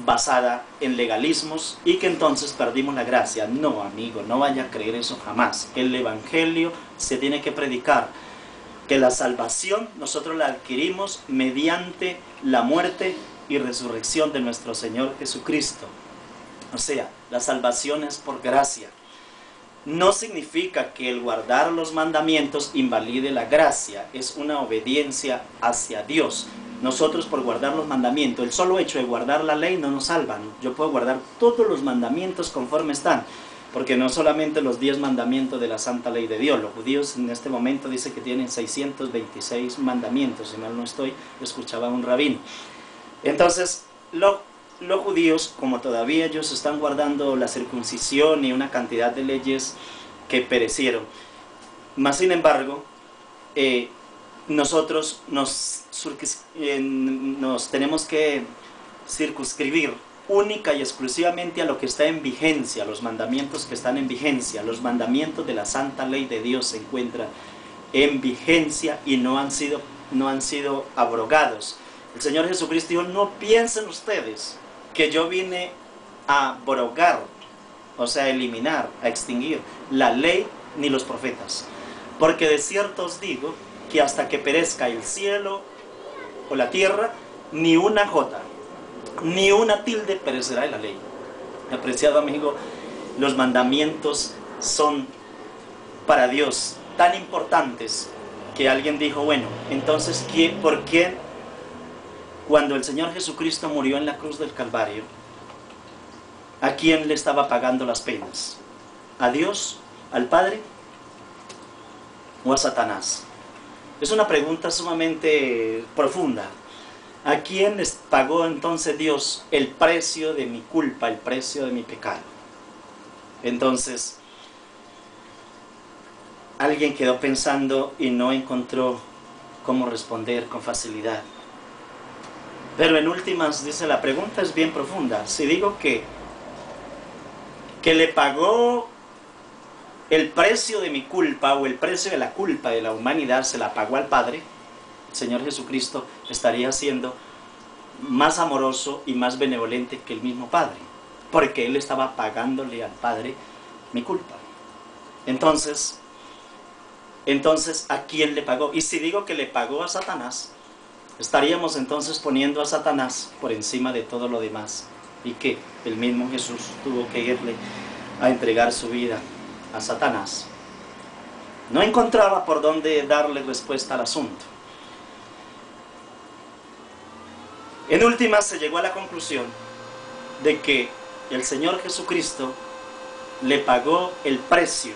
basada en legalismos y que entonces perdimos la gracia. No, amigo, no vaya a creer eso jamás. El evangelio se tiene que predicar, que la salvación nosotros la adquirimos mediante la muerte y resurrección de nuestro Señor Jesucristo. O sea, la salvación es por gracia. No significa que el guardar los mandamientos invalide la gracia, es una obediencia hacia Dios. Nosotros por guardar los mandamientos, el solo hecho de guardar la ley no nos salva. Yo puedo guardar todos los mandamientos conforme están, porque no solamente los 10 mandamientos de la santa ley de Dios. Los judíos en este momento dicen que tienen 626 mandamientos, si mal no estoy, escuchaba a un rabino. Entonces, los judíos, como todavía ellos están guardando la circuncisión y una cantidad de leyes que perecieron, más sin embargo, nosotros nos tenemos que circunscribir única y exclusivamente a lo que está en vigencia, los mandamientos que están en vigencia. Los mandamientos de la santa ley de Dios se encuentran en vigencia y no han sido abrogados. El Señor Jesucristo dijo: no piensen ustedes que yo vine a abrogar, o sea, a eliminar, a extinguir la ley ni los profetas. Porque de cierto os digo que hasta que perezca el cielo o la tierra, ni una jota, ni una tilde perecerá de la ley. Apreciado amigo, los mandamientos son para Dios tan importantes que alguien dijo: bueno, entonces, ¿por qué cuando el Señor Jesucristo murió en la cruz del Calvario, a quién le estaba pagando las penas? ¿A Dios, al Padre o a Satanás? Es una pregunta sumamente profunda. ¿A quién les pagó entonces Dios el precio de mi culpa, el precio de mi pecado? Entonces, alguien quedó pensando y no encontró cómo responder con facilidad. Pero en últimas, dice, la pregunta es bien profunda. Si digo que le pagó el precio de mi culpa, o el precio de la culpa de la humanidad, se la pagó al Padre, el Señor Jesucristo estaría siendo más amoroso y más benevolente que el mismo Padre, porque Él estaba pagándole al Padre mi culpa. Entonces, ¿a quién le pagó? Y si digo que le pagó a Satanás, estaríamos entonces poniendo a Satanás por encima de todo lo demás, y que el mismo Jesús tuvo que irle a entregar su vida a Satanás. No encontraba por dónde darle respuesta al asunto. En últimas se llegó a la conclusión de que el Señor Jesucristo le pagó el precio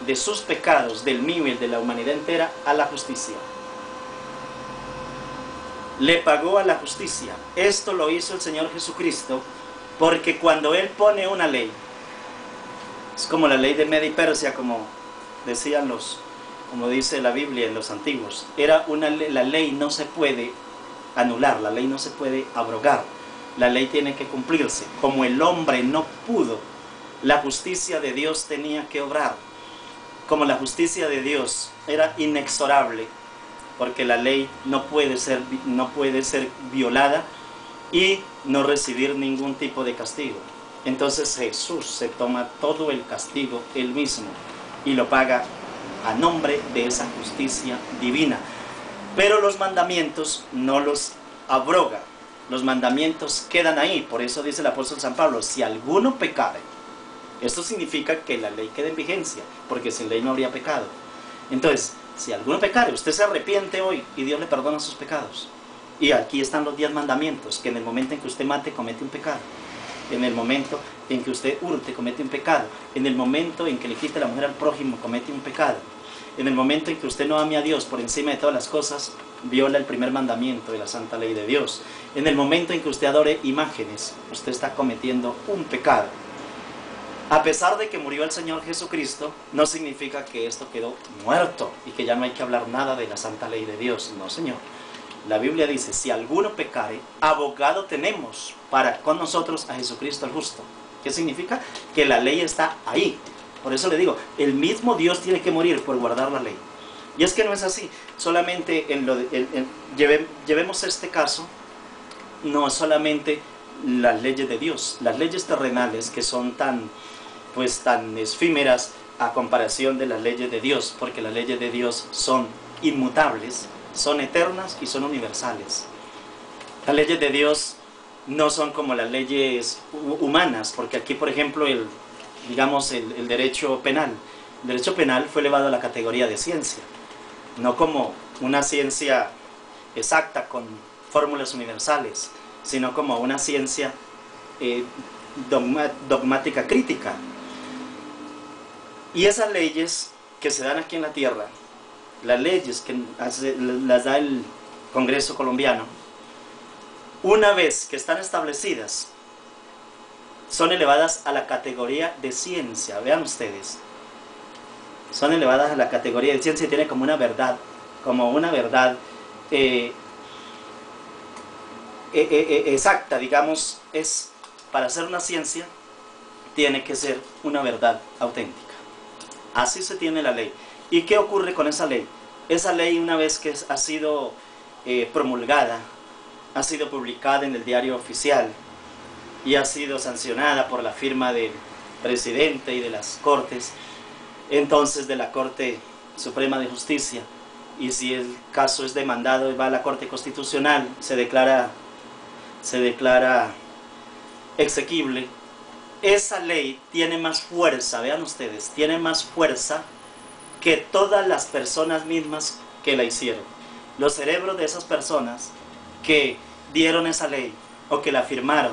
de sus pecados, del mío y el de la humanidad entera, a la justicia. Le pagó a la justicia. Esto lo hizo el Señor Jesucristo, porque cuando Él pone una ley, es como la ley de Media y Persia, como decían los como dice la Biblia en los antiguos. La ley no se puede anular, la ley no se puede abrogar, la ley tiene que cumplirse. Como el hombre no pudo, la justicia de Dios tenía que obrar. Como la justicia de Dios era inexorable, porque la ley no puede ser violada y no recibir ningún tipo de castigo. Entonces Jesús se toma todo el castigo él mismo y lo paga a nombre de esa justicia divina. Pero los mandamientos no los abroga, los mandamientos quedan ahí. Por eso dice el apóstol San Pablo: si alguno pecare. Esto significa que la ley queda en vigencia, porque sin ley no habría pecado. Entonces, si alguno pecare, usted se arrepiente hoy y Dios le perdona sus pecados. Y aquí están los 10 mandamientos, que en el momento en que usted mate, comete un pecado. En el momento en que usted hurte, comete un pecado. En el momento en que le quite la mujer al prójimo, comete un pecado. En el momento en que usted no ame a Dios por encima de todas las cosas, viola el primer mandamiento de la santa ley de Dios. En el momento en que usted adore imágenes, usted está cometiendo un pecado. A pesar de que murió el Señor Jesucristo, no significa que esto quedó muerto y que ya no hay que hablar nada de la santa ley de Dios. No, Señor. La Biblia dice: si alguno pecare, abogado tenemos para con nosotros a Jesucristo el justo. ¿Qué significa? Que la ley está ahí. Por eso le digo, el mismo Dios tiene que morir por guardar la ley. Y es que no es así. Solamente llevemos este caso, no solamente las leyes de Dios, las leyes terrenales, que son tan efímeras a comparación de las leyes de Dios, porque las leyes de Dios son inmutables, son eternas y son universales. Las leyes de Dios no son como las leyes humanas, porque aquí, por ejemplo, el derecho penal. El derecho penal fue elevado a la categoría de ciencia, no como una ciencia exacta con fórmulas universales, sino como una ciencia dogmática crítica. Y esas leyes que se dan aquí en la tierra, las leyes que las da el Congreso colombiano, una vez que están establecidas, son elevadas a la categoría de ciencia. Vean ustedes, son elevadas a la categoría de ciencia y tiene como una verdad exacta, digamos. Es, para ser una ciencia, tiene que ser una verdad auténtica. Así se tiene la ley. ¿Y qué ocurre con esa ley? Esa ley, una vez que ha sido promulgada, ha sido publicada en el diario oficial y ha sido sancionada por la firma del presidente y de las cortes, entonces de la Corte Suprema de Justicia, y si el caso es demandado y va a la Corte Constitucional, se declara exequible. Esa ley tiene más fuerza, vean ustedes, tiene más fuerza que todas las personas mismas que la hicieron. Los cerebros de esas personas que dieron esa ley, o que la firmaron,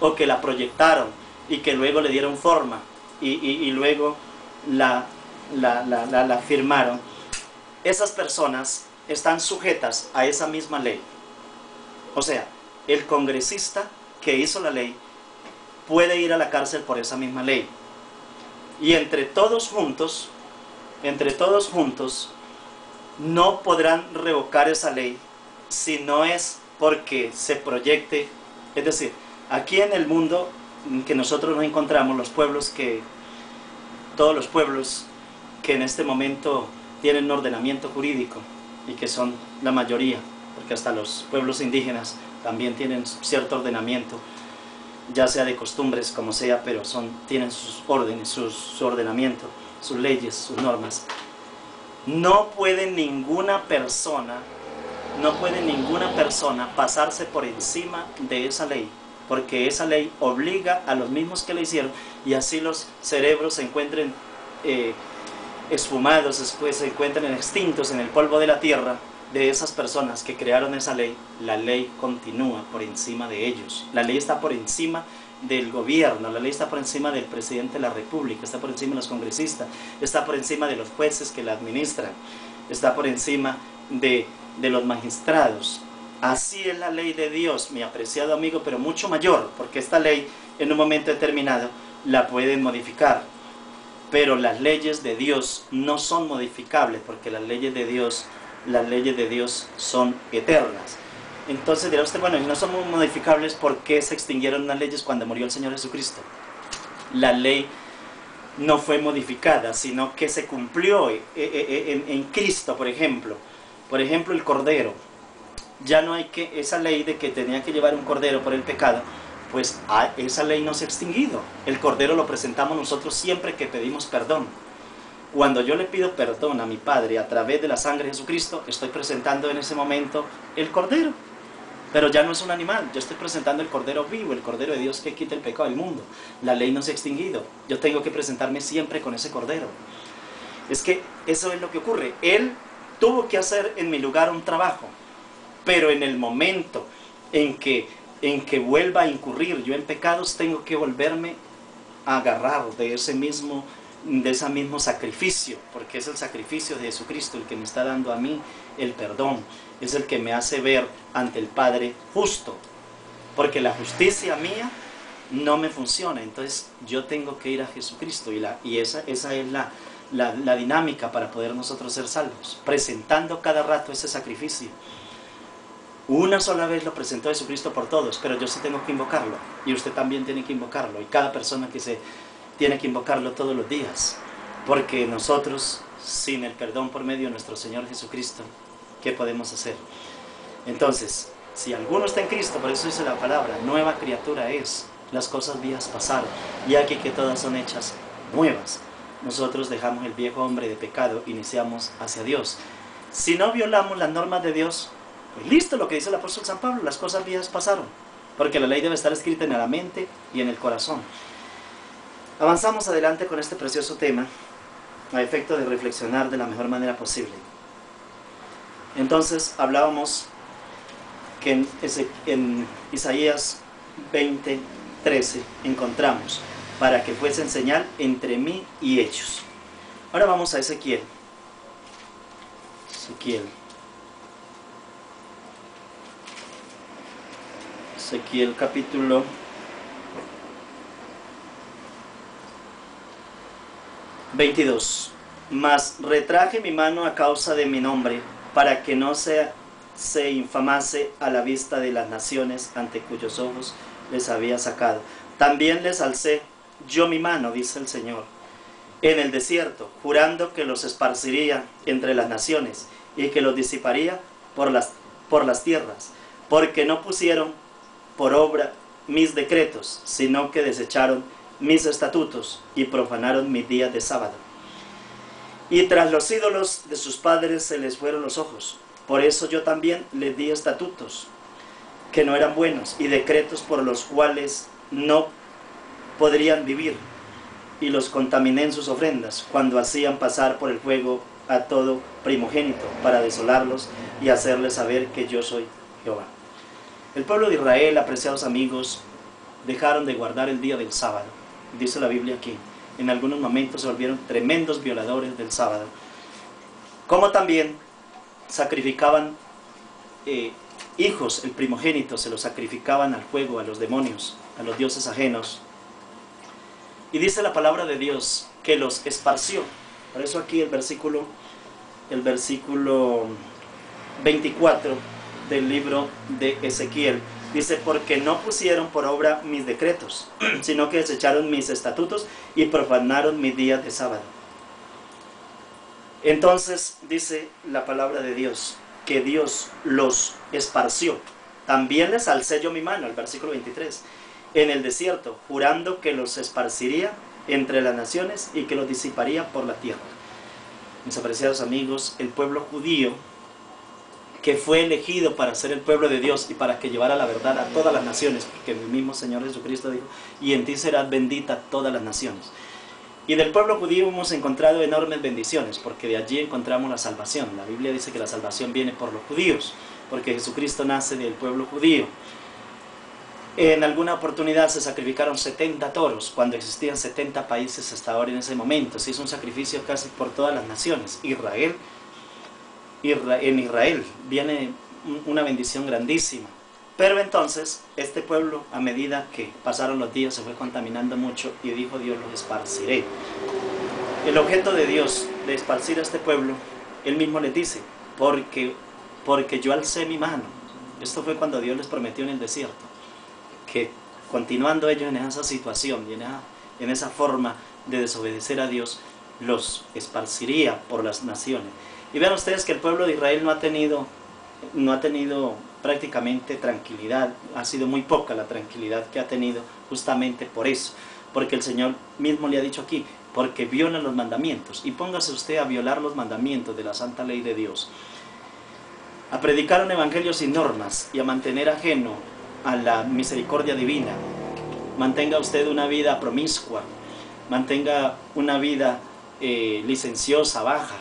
o que la proyectaron, y que luego le dieron forma, y luego la firmaron, esas personas están sujetas a esa misma ley. O sea, el congresista que hizo la ley puede ir a la cárcel por esa misma ley. Y entre todos juntos, no podrán revocar esa ley si no es porque se proyecte. Es decir, aquí en el mundo en que nosotros nos encontramos, todos los pueblos que en este momento tienen un ordenamiento jurídico, y que son la mayoría, porque hasta los pueblos indígenas también tienen cierto ordenamiento, ya sea de costumbres, como sea, pero tienen sus órdenes, su ordenamiento, sus leyes, sus normas. No puede ninguna persona pasarse por encima de esa ley, porque esa ley obliga a los mismos que la hicieron, y así los cerebros se encuentren esfumados, después se encuentren extintos en el polvo de la tierra, de esas personas que crearon esa ley. La ley continúa por encima de ellos. La ley está por encima del gobierno, la ley está por encima del presidente de la república, está por encima de los congresistas, está por encima de los jueces que la administran, está por encima de los magistrados. Así es la ley de Dios, mi apreciado amigo, pero mucho mayor, porque esta ley en un momento determinado la pueden modificar. pero las leyes de Dios no son modificables, porque las leyes de Dios son eternas. Entonces dirá usted, bueno, y no son modificables, ¿por qué se extinguieron las leyes cuando murió el Señor Jesucristo? La ley no fue modificada, sino que se cumplió en Cristo, por ejemplo. Por ejemplo, el Cordero. Ya no hay que, esa ley de que tenía que llevar un Cordero por el pecado, pues esa ley no se ha extinguido. El Cordero lo presentamos nosotros siempre que pedimos perdón. Cuando yo le pido perdón a mi Padre a través de la sangre de Jesucristo, estoy presentando en ese momento el Cordero. Pero ya no es un animal, yo estoy presentando el Cordero vivo, el Cordero de Dios que quita el pecado del mundo. La ley no se ha extinguido, yo tengo que presentarme siempre con ese Cordero. Es que eso es lo que ocurre. Él tuvo que hacer en mi lugar un trabajo, pero en el momento en que vuelva a incurrir yo en pecados, tengo que volverme a agarrar de ese mismo sacrificio, porque es el sacrificio de Jesucristo el que me está dando a mí el perdón, es el que me hace ver ante el Padre justo, porque la justicia mía no me funciona. Entonces yo tengo que ir a Jesucristo, y esa es la dinámica para poder nosotros ser salvos, presentando cada rato ese sacrificio. Una sola vez lo presentó Jesucristo por todos, pero yo sí tengo que invocarlo, y usted también tiene que invocarlo, y cada persona que se tiene que invocarlo todos los días, porque nosotros, sin el perdón por medio de nuestro Señor Jesucristo, ¿qué podemos hacer? Entonces, si alguno está en Cristo, por eso dice la palabra, nueva criatura es, las cosas viejas pasaron, y aquí que todas son hechas nuevas. Nosotros dejamos el viejo hombre de pecado, iniciamos hacia Dios. Si no violamos las normas de Dios, pues listo, lo que dice el apóstol San Pablo, las cosas viejas pasaron, porque la ley debe estar escrita en la mente y en el corazón. Avanzamos adelante con este precioso tema, a efecto de reflexionar de la mejor manera posible. Entonces hablábamos que en Isaías 20:13 encontramos, para que fuesen señal entre mí y ellos. Ahora vamos a Ezequiel capítulo 22. Mas retraje mi mano a causa de mi nombre, para que no se infamase a la vista de las naciones ante cuyos ojos les había sacado. También les alcé yo mi mano, dice el Señor, en el desierto, jurando que los esparciría entre las naciones y que los disiparía por las tierras, porque no pusieron por obra mis decretos, sino que desecharon mis estatutos y profanaron mis días de sábado. Y tras los ídolos de sus padres se les fueron los ojos. Por eso yo también les di estatutos que no eran buenos y decretos por los cuales no podrían vivir, y los contaminé en sus ofrendas, cuando hacían pasar por el fuego a todo primogénito, para desolarlos y hacerles saber que yo soy Jehová. El pueblo de Israel, apreciados amigos, dejaron de guardar el día del sábado. Dice la Biblia aquí, en algunos momentos se volvieron tremendos violadores del sábado, como también sacrificaban hijos, el primogénito, se los sacrificaban al fuego, a los demonios, a los dioses ajenos. Y dice la palabra de Dios que los esparció. Por eso aquí el versículo 24 del libro de Ezequiel dice, porque no pusieron por obra mis decretos, sino que desecharon mis estatutos y profanaron mis días de sábado. Entonces dice la palabra de Dios que Dios los esparció. También les alcé yo mi mano, el versículo 23, en el desierto, jurando que los esparciría entre las naciones y que los disiparía por la tierra. Mis apreciados amigos, el pueblo judío, que fue elegido para ser el pueblo de Dios y para que llevara la verdad a todas las naciones, porque el mismo Señor Jesucristo dijo, y en ti serán benditas todas las naciones. Y del pueblo judío hemos encontrado enormes bendiciones, porque de allí encontramos la salvación. La Biblia dice que la salvación viene por los judíos, porque Jesucristo nace del pueblo judío. En alguna oportunidad se sacrificaron 70 toros, cuando existían 70 países hasta ahora en ese momento. Se hizo un sacrificio casi por todas las naciones. En Israel viene una bendición grandísima. Pero entonces este pueblo, a medida que pasaron los días, se fue contaminando mucho y dijo Dios, los esparciré. el objeto de Dios de esparcir a este pueblo, Él mismo les dice, porque yo alcé mi mano. Esto fue cuando Dios les prometió en el desierto, que continuando ellos en esa situación y en esa forma de desobedecer a Dios, los esparciría por las naciones. Y vean ustedes que el pueblo de Israel no ha tenido prácticamente tranquilidad, ha sido muy poca la tranquilidad que ha tenido justamente por eso, porque el Señor mismo le ha dicho aquí, porque violan los mandamientos, y póngase usted a violar los mandamientos de la santa ley de Dios, a predicar un evangelio sin normas y a mantener ajeno a la misericordia divina. Mantenga usted una vida promiscua, mantenga una vida licenciosa, baja.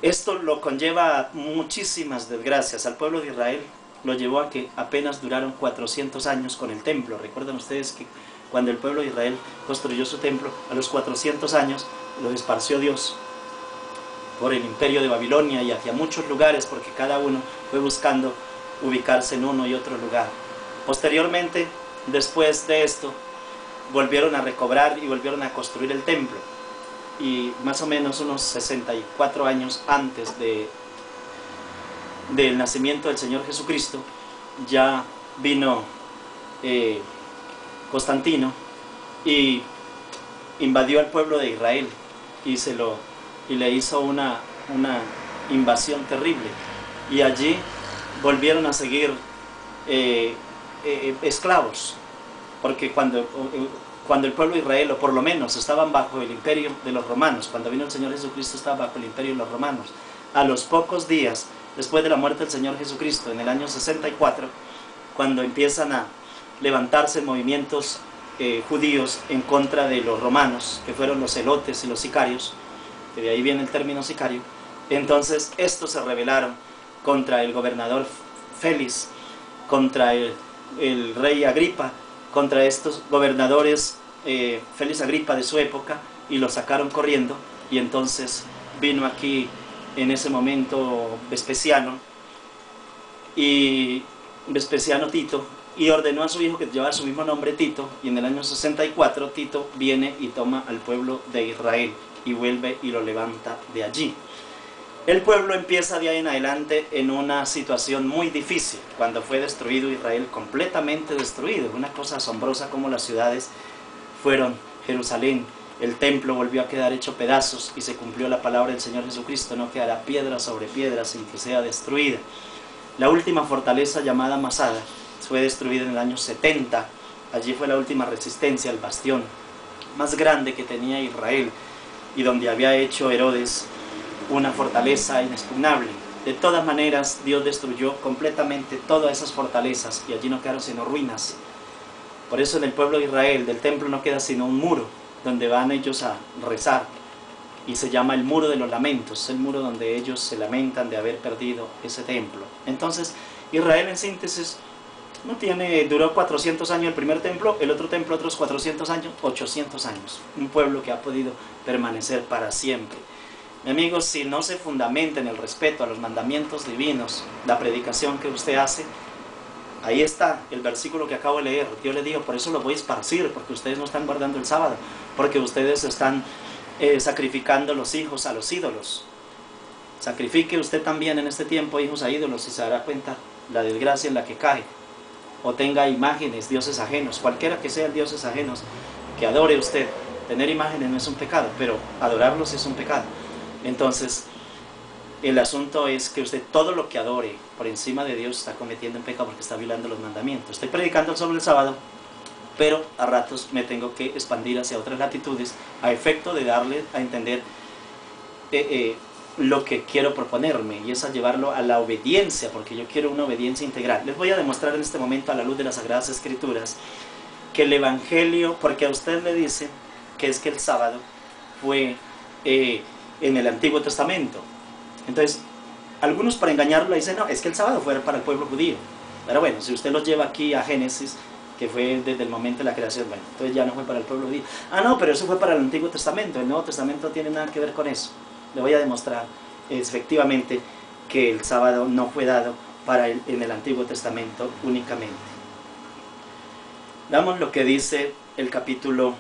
Esto lo conlleva muchísimas desgracias. Al pueblo de Israel lo llevó a que apenas duraron 400 años con el templo. Recuerdan ustedes que cuando el pueblo de Israel construyó su templo, a los 400 años los esparció Dios por el imperio de Babilonia y hacia muchos lugares, porque cada uno fue buscando ubicarse en uno y otro lugar. Posteriormente, después de esto, volvieron a recobrar y volvieron a construir el templo, y más o menos unos 64 años antes del nacimiento del Señor Jesucristo, ya vino Constantino y invadió al pueblo de Israel y le hizo una invasión terrible, y allí volvieron a seguir esclavos, porque cuando el pueblo de Israel, o por lo menos estaban bajo el imperio de los romanos, cuando vino el Señor Jesucristo estaba bajo el imperio de los romanos. A los pocos días después de la muerte del Señor Jesucristo, en el año 64, cuando empiezan a levantarse movimientos judíos en contra de los romanos, que fueron los celotes y los sicarios, que de ahí viene el término sicario, entonces estos se rebelaron contra el gobernador Félix, contra el rey Agripa, contra estos gobernadores Félix Agripa de su época, y los sacaron corriendo. Y entonces vino aquí en ese momento Vespasiano Tito, y ordenó a su hijo que llevara su mismo nombre, Tito, y en el año 64 Tito viene y toma al pueblo de Israel y vuelve y lo levanta de allí. El pueblo empieza de ahí en adelante en una situación muy difícil, cuando fue destruido Israel, completamente destruido. Una cosa asombrosa como las ciudades fueron Jerusalén, el templo volvió a quedar hecho pedazos, y se cumplió la palabra del Señor Jesucristo: no quedará piedra sobre piedra sin que sea destruida. La última fortaleza, llamada Masada, fue destruida en el año 70. Allí fue la última resistencia, el bastión más grande que tenía Israel, y donde había hecho Herodes una fortaleza inexpugnable. De todas maneras, Dios destruyó completamente todas esas fortalezas, y allí no quedaron sino ruinas. Por eso en el pueblo de Israel, del templo no queda sino un muro, donde van ellos a rezar, y se llama el muro de los lamentos, el muro donde ellos se lamentan de haber perdido ese templo. Entonces, Israel, en síntesis, duró 400 años el primer templo, el otro templo otros 400 años, 800 años. Un pueblo que ha podido permanecer para siempre. Mi amigo, si no se fundamenta en el respeto a los mandamientos divinos, la predicación que usted hace, ahí está el versículo que acabo de leer. Dios le dijo: por eso lo voy a esparcir, porque ustedes no están guardando el sábado, porque ustedes están sacrificando los hijos a los ídolos. Sacrifique usted también en este tiempo hijos a ídolos, y se dará cuenta la desgracia en la que cae. O tenga imágenes, dioses ajenos, cualquiera que sean dioses ajenos que adore usted. Tener imágenes no es un pecado, pero adorarlos es un pecado. Entonces, el asunto es que usted todo lo que adore por encima de Dios está cometiendo un pecado, porque está violando los mandamientos. Estoy predicando sobre el sábado, pero a ratos me tengo que expandir hacia otras latitudes a efecto de darle a entender lo que quiero proponerme, y es a llevarlo a la obediencia, porque yo quiero una obediencia integral. Les voy a demostrar en este momento, a la luz de las Sagradas Escrituras, que el Evangelio, porque a usted le dice que es que el sábado fue en el Antiguo Testamento. Entonces, algunos, para engañarlo, le dicen: no, es que el sábado fue para el pueblo judío. Pero bueno, si usted los lleva aquí a Génesis, que fue desde el momento de la creación, bueno, entonces ya no fue para el pueblo judío. Ah, no, pero eso fue para el Antiguo Testamento. El Nuevo Testamento no tiene nada que ver con eso. Le voy a demostrar efectivamente que el sábado no fue dado en el Antiguo Testamento únicamente. Veamos lo que dice el capítulo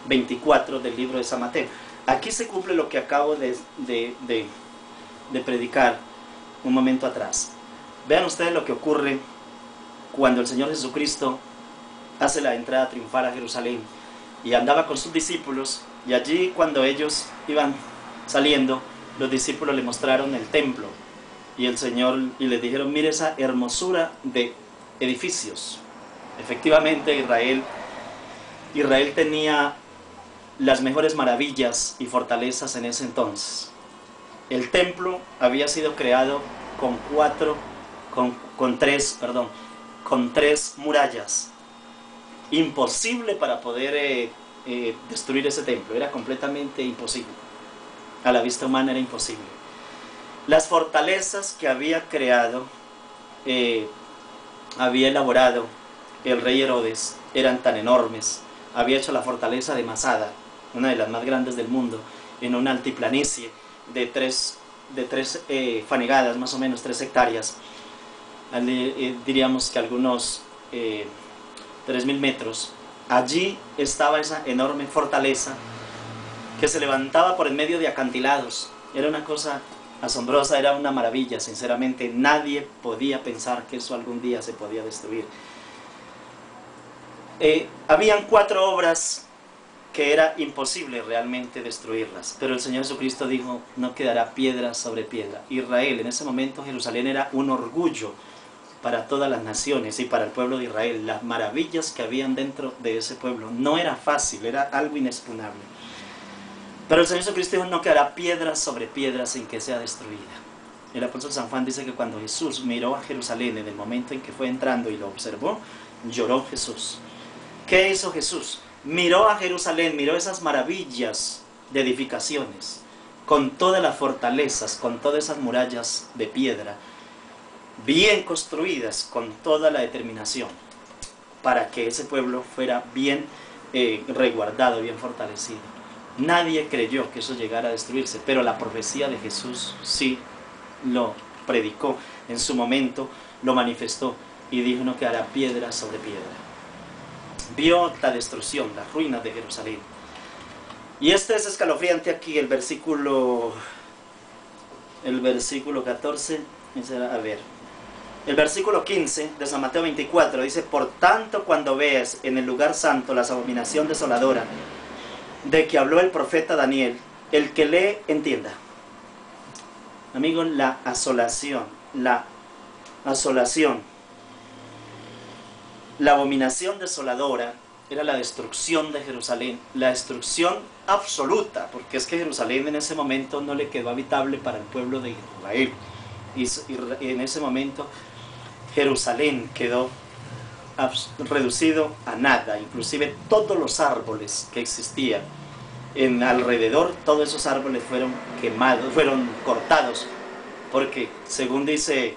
24 del libro de San Mateo. Aquí se cumple lo que acabo de predicar un momento atrás. Vean ustedes lo que ocurre cuando el Señor Jesucristo hace la entrada triunfal a Jerusalén y andaba con sus discípulos, y allí cuando ellos iban saliendo, los discípulos le mostraron el templo y el Señor, y les dijeron: mire esa hermosura de edificios. Efectivamente, Israel tenía las mejores maravillas y fortalezas en ese entonces. El templo había sido creado con tres murallas. Imposible para poder destruir ese templo, era completamente imposible. A la vista humana era imposible. Las fortalezas que había creado, había elaborado el rey Herodes, eran tan enormes. Había hecho la fortaleza de Masada, una de las más grandes del mundo, en una altiplanicie de tres fanegadas, más o menos 3 hectáreas. Diríamos que algunos 3.000 metros. Allí estaba esa enorme fortaleza que se levantaba por en medio de acantilados. Era una cosa asombrosa, era una maravilla. Sinceramente, nadie podía pensar que eso algún día se podía destruir. Habían 4 obras que era imposible realmente destruirlas, pero el Señor Jesucristo dijo: no quedará piedra sobre piedra. Israel, en ese momento Jerusalén era un orgullo para todas las naciones y para el pueblo de Israel. Las maravillas que habían dentro de ese pueblo no era fácil, era algo inexpugnable. Pero el Señor Jesucristo dijo: no quedará piedra sobre piedra sin que sea destruida. El apóstol San Juan dice que cuando Jesús miró a Jerusalén en el momento en que fue entrando y lo observó, lloró Jesús. ¿Qué hizo Jesús? Miró a Jerusalén, miró esas maravillas de edificaciones, con todas las fortalezas, con todas esas murallas de piedra, bien construidas, con toda la determinación, para que ese pueblo fuera bien resguardado, bien fortalecido. Nadie creyó que eso llegara a destruirse, pero la profecía de Jesús sí lo predicó en su momento, lo manifestó y dijo: no quedará piedra sobre piedra. Vio la destrucción, las ruinas de Jerusalén. Y este es escalofriante aquí, el versículo 14, el versículo 15 de San Mateo 24 dice: por tanto, cuando veas en el lugar santo la abominación desoladora de que habló el profeta Daniel, el que lee entienda. Amigos, la asolación, la abominación desoladora era la destrucción de Jerusalén, la destrucción absoluta, porque es que Jerusalén en ese momento no le quedó habitable para el pueblo de Israel. Y en ese momento Jerusalén quedó reducido a nada. Inclusive todos los árboles que existían en alrededor, todos esos árboles fueron quemados, fueron cortados, porque según dice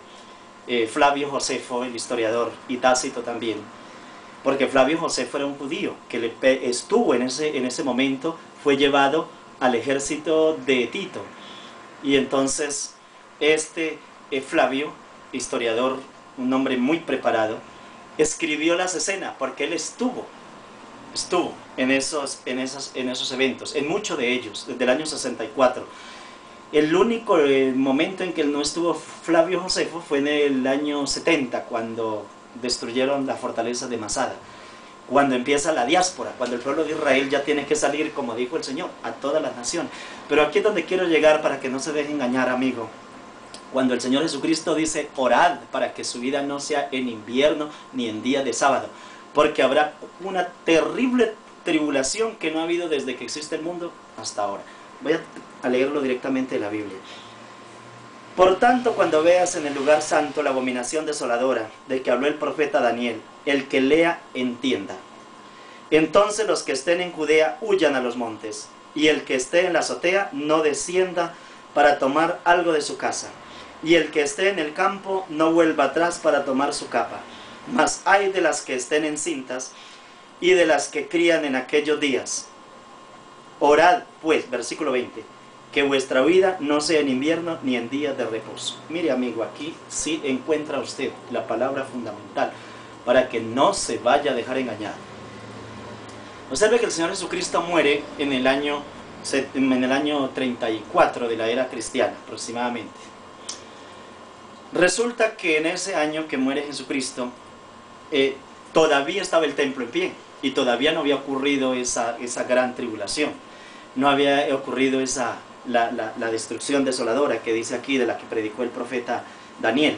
Flavio Josefo, el historiador, y Tácito también, porque Flavio Josefo era un judío que estuvo en ese momento, fue llevado al ejército de Tito, y entonces Flavio, historiador, un hombre muy preparado, escribió las escenas, porque él estuvo en esos eventos, en muchos de ellos, desde el año 64. El único momento en que no estuvo Flavio Josefo fue en el año 70, cuando destruyeron la fortaleza de Masada, cuando empieza la diáspora, cuando el pueblo de Israel ya tiene que salir, como dijo el Señor, a todas las naciones. Pero aquí es donde quiero llegar para que no se deje engañar, amigo. Cuando el Señor Jesucristo dice: orad para que su vida no sea en invierno ni en día de sábado, porque habrá una terrible tribulación que no ha habido desde que existe el mundo hasta ahora. Voy a leerlo directamente de la Biblia. Por tanto, cuando veas en el lugar santo la abominación desoladora de que habló el profeta Daniel, el que lea entienda. Entonces los que estén en Judea huyan a los montes, y el que esté en la azotea no descienda para tomar algo de su casa, y el que esté en el campo no vuelva atrás para tomar su capa. Mas ay de las que estén encintas y de las que crían en aquellos días. Orad pues, versículo 20, que vuestra vida no sea en invierno ni en días de reposo. Mire, amigo, aquí sí encuentra usted la palabra fundamental para que no se vaya a dejar engañar. Observe que el Señor Jesucristo muere en el año 34 de la era cristiana, aproximadamente. Resulta que en ese año que muere Jesucristo, todavía estaba el templo en pie, y todavía no había ocurrido esa gran tribulación. No había ocurrido la destrucción desoladora que dice aquí, de la que predicó el profeta Daniel.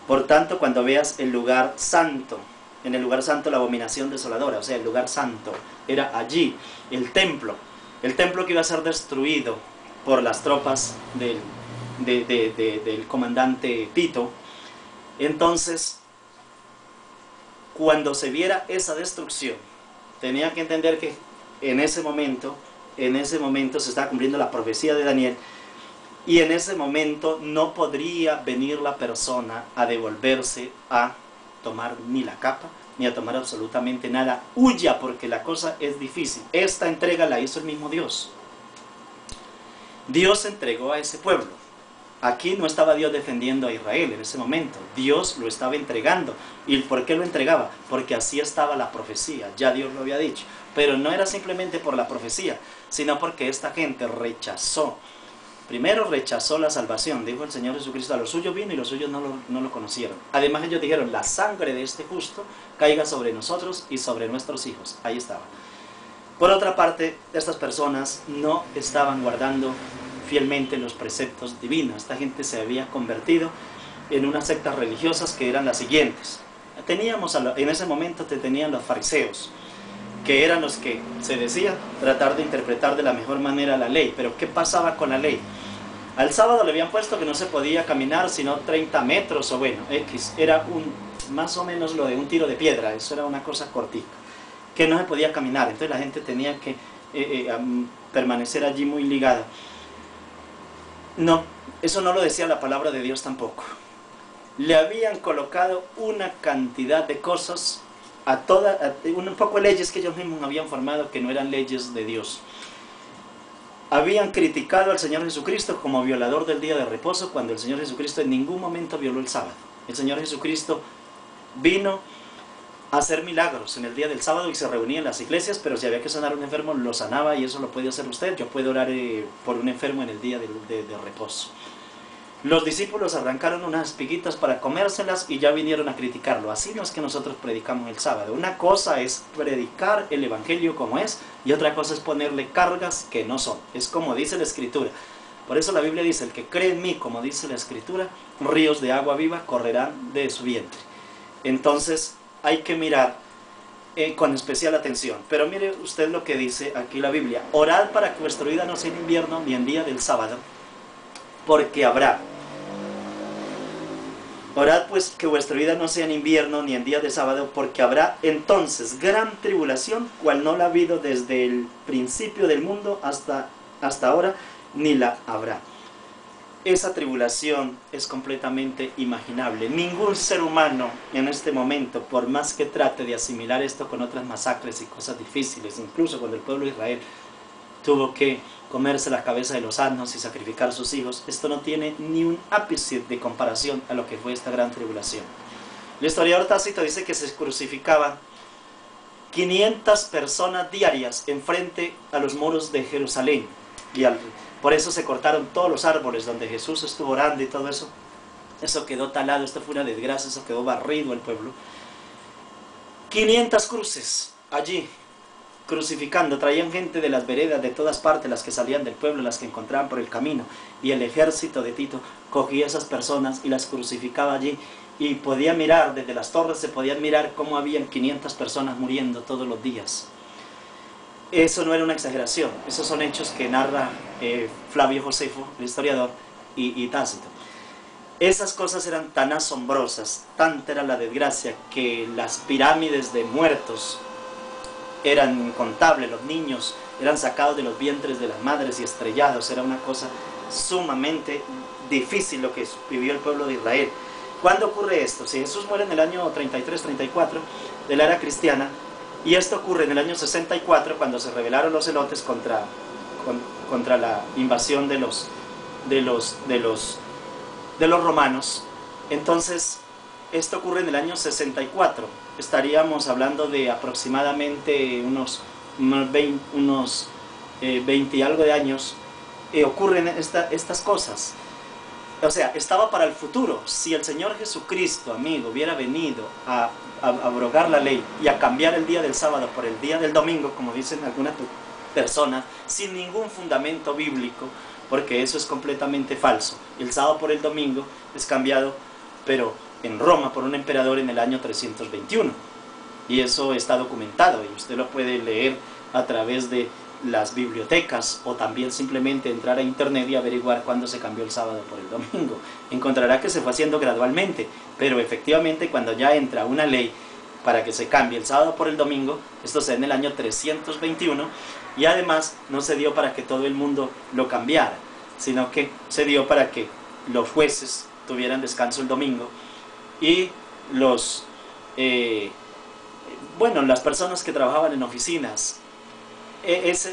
Por tanto, cuando veas el lugar santo, en el lugar santo la abominación desoladora, o sea, el lugar santo, era allí, el templo que iba a ser destruido por las tropas del comandante Tito. Entonces, cuando se viera esa destrucción, tenía que entender que en ese momento se estaba cumpliendo la profecía de Daniel, y en ese momento no podría venir la persona a devolverse a tomar ni la capa, ni a tomar absolutamente nada. Huya, porque la cosa es difícil. Esta entrega la hizo el mismo Dios. Dios entregó a ese pueblo. Aquí no estaba Dios defendiendo a Israel en ese momento. Dios lo estaba entregando. ¿Y por qué lo entregaba? Porque así estaba la profecía. Ya Dios lo había dicho. Pero no era simplemente por la profecía, sino porque esta gente rechazó. Primero rechazó la salvación. Dijo el Señor Jesucristo: a los suyos vino y los suyos no lo conocieron. Además ellos dijeron: la sangre de este justo caiga sobre nosotros y sobre nuestros hijos. Ahí estaba. Por otra parte, estas personas no estaban guardando fielmente los preceptos divinos. Esta gente se había convertido en unas sectas religiosas que eran las siguientes. En ese momento tenían los fariseos, que eran los que se decía tratar de interpretar de la mejor manera la ley. Pero ¿qué pasaba con la ley? Al sábado le habían puesto que no se podía caminar sino 30 metros, o bueno, X, era más o menos lo de un tiro de piedra. Eso era una cosa cortita, que no se podía caminar. Entonces la gente tenía que permanecer allí muy ligada. No, eso no lo decía la palabra de Dios tampoco. Le habían colocado una cantidad de cosas, un poco de leyes que ellos mismos habían formado, que no eran leyes de Dios. Habían criticado al Señor Jesucristo como violador del día de reposo, cuando el Señor Jesucristo en ningún momento violó el sábado. El Señor Jesucristo vino a hacer milagros en el día del sábado y se reunía en las iglesias, pero si había que sanar a un enfermo, lo sanaba, y eso lo puede hacer usted. Yo puedo orar por un enfermo en el día de reposo. Los discípulos arrancaron unas espiguitas para comérselas y ya vinieron a criticarlo. Así no es que nosotros predicamos el sábado. Una cosa es predicar el evangelio como es, y otra cosa es ponerle cargas que no son. Es como dice la Escritura. Por eso la Biblia dice: el que cree en mí, como dice la Escritura, ríos de agua viva correrán de su vientre. Entonces hay que mirar con especial atención. Pero mire usted lo que dice aquí la Biblia: orad para que vuestra vida no sea en invierno ni en día del sábado, porque habrá. Orad pues que vuestra vida no sea en invierno ni en día de sábado, porque habrá entonces gran tribulación, cual no la ha habido desde el principio del mundo hasta ahora, ni la habrá. Esa tribulación es completamente imaginable. Ningún ser humano en este momento, por más que trate de asimilar esto con otras masacres y cosas difíciles, incluso cuando el pueblo de Israel tuvo que comerse la cabeza de los asnos y sacrificar a sus hijos, esto no tiene ni un ápice de comparación a lo que fue esta gran tribulación. El historiador Tácito dice que se crucificaban 500 personas diarias enfrente a los muros de Jerusalén, y por eso se cortaron todos los árboles donde Jesús estuvo orando y todo eso. Eso quedó talado, esto fue una desgracia, eso quedó barrido el pueblo. 500 cruces allí, crucificando. Traían gente de las veredas, de todas partes, las que salían del pueblo, las que encontraban por el camino, y el ejército de Tito cogía a esas personas y las crucificaba allí, y podía mirar, desde las torres se podían mirar cómo habían 500 personas muriendo todos los días. Eso no era una exageración, esos son hechos que narra Flavio Josefo, el historiador, y Tácito. Esas cosas eran tan asombrosas, tanta era la desgracia, que las pirámides de muertos eran incontables. Los niños eran sacados de los vientres de las madres y estrellados. Era una cosa sumamente difícil lo que vivió el pueblo de Israel. ¿Cuándo ocurre esto? Si Jesús muere en el año 33-34 de la era cristiana, y esto ocurre en el año 64, cuando se rebelaron los celotes contra la invasión de los romanos. Entonces esto ocurre en el año 64. Estaríamos hablando de aproximadamente unos unos 20 y algo de años, ocurren estas cosas. O sea, estaba para el futuro. Si el Señor Jesucristo, amigo, hubiera venido a abrogar la ley y a cambiar el día del sábado por el día del domingo, como dicen algunas personas, sin ningún fundamento bíblico, porque eso es completamente falso. El sábado por el domingo es cambiado, pero en Roma, por un emperador en el año 321. Y eso está documentado, y usted lo puede leer a través de las bibliotecas, o también simplemente entrar a internet y averiguar cuándo se cambió el sábado por el domingo. Encontrará que se fue haciendo gradualmente, pero efectivamente cuando ya entra una ley para que se cambie el sábado por el domingo, esto se da en el año 321, y además no se dio para que todo el mundo lo cambiara, sino que se dio para que los jueces tuvieran descanso el domingo, y las personas que trabajaban en oficinas. Eso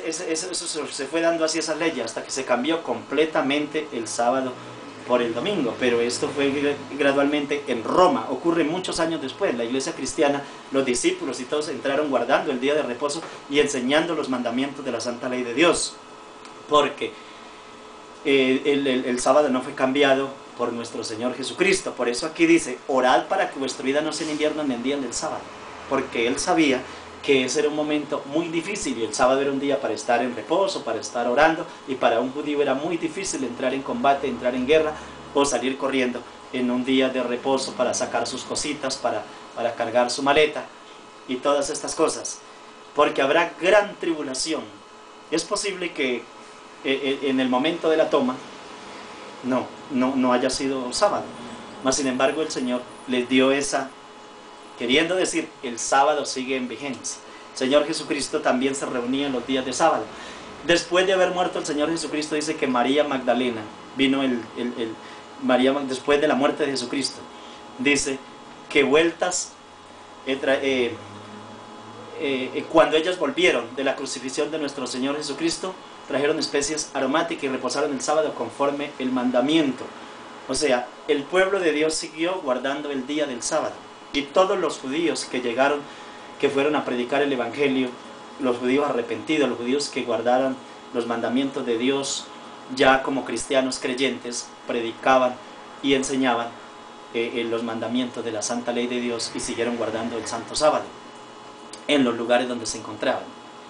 se fue dando así, esa ley, hasta que se cambió completamente el sábado por el domingo. Pero esto fue gradualmente en Roma, ocurre muchos años después. La iglesia cristiana, los discípulos y todos entraron guardando el día de reposo y enseñando los mandamientos de la santa ley de Dios, porque el sábado no fue cambiado por nuestro Señor Jesucristo. Por eso aquí dice: orad para que vuestra vida no sea en invierno ni en día del sábado, porque él sabía que ese era un momento muy difícil, y el sábado era un día para estar en reposo, para estar orando, y para un judío era muy difícil entrar en combate, entrar en guerra, o salir corriendo en un día de reposo para sacar sus cositas, para cargar su maleta, y todas estas cosas, porque habrá gran tribulación. Es posible que en el momento de la toma no haya sido sábado, mas sin embargo el Señor les dio esa, queriendo decir, el sábado sigue en vigencia. El Señor Jesucristo también se reunía en los días de sábado. Después de haber muerto el Señor Jesucristo, dice que María Magdalena, después de la muerte de Jesucristo, dice que vueltas, cuando ellas volvieron de la crucifixión de nuestro Señor Jesucristo, trajeron especies aromáticas y reposaron el sábado conforme el mandamiento. O sea, el pueblo de Dios siguió guardando el día del sábado. Y todos los judíos que llegaron, que fueron a predicar el evangelio, los judíos arrepentidos, los judíos que guardaron los mandamientos de Dios ya como cristianos creyentes, predicaban y enseñaban los mandamientos de la santa ley de Dios, y siguieron guardando el santo sábado en los lugares donde se encontraban.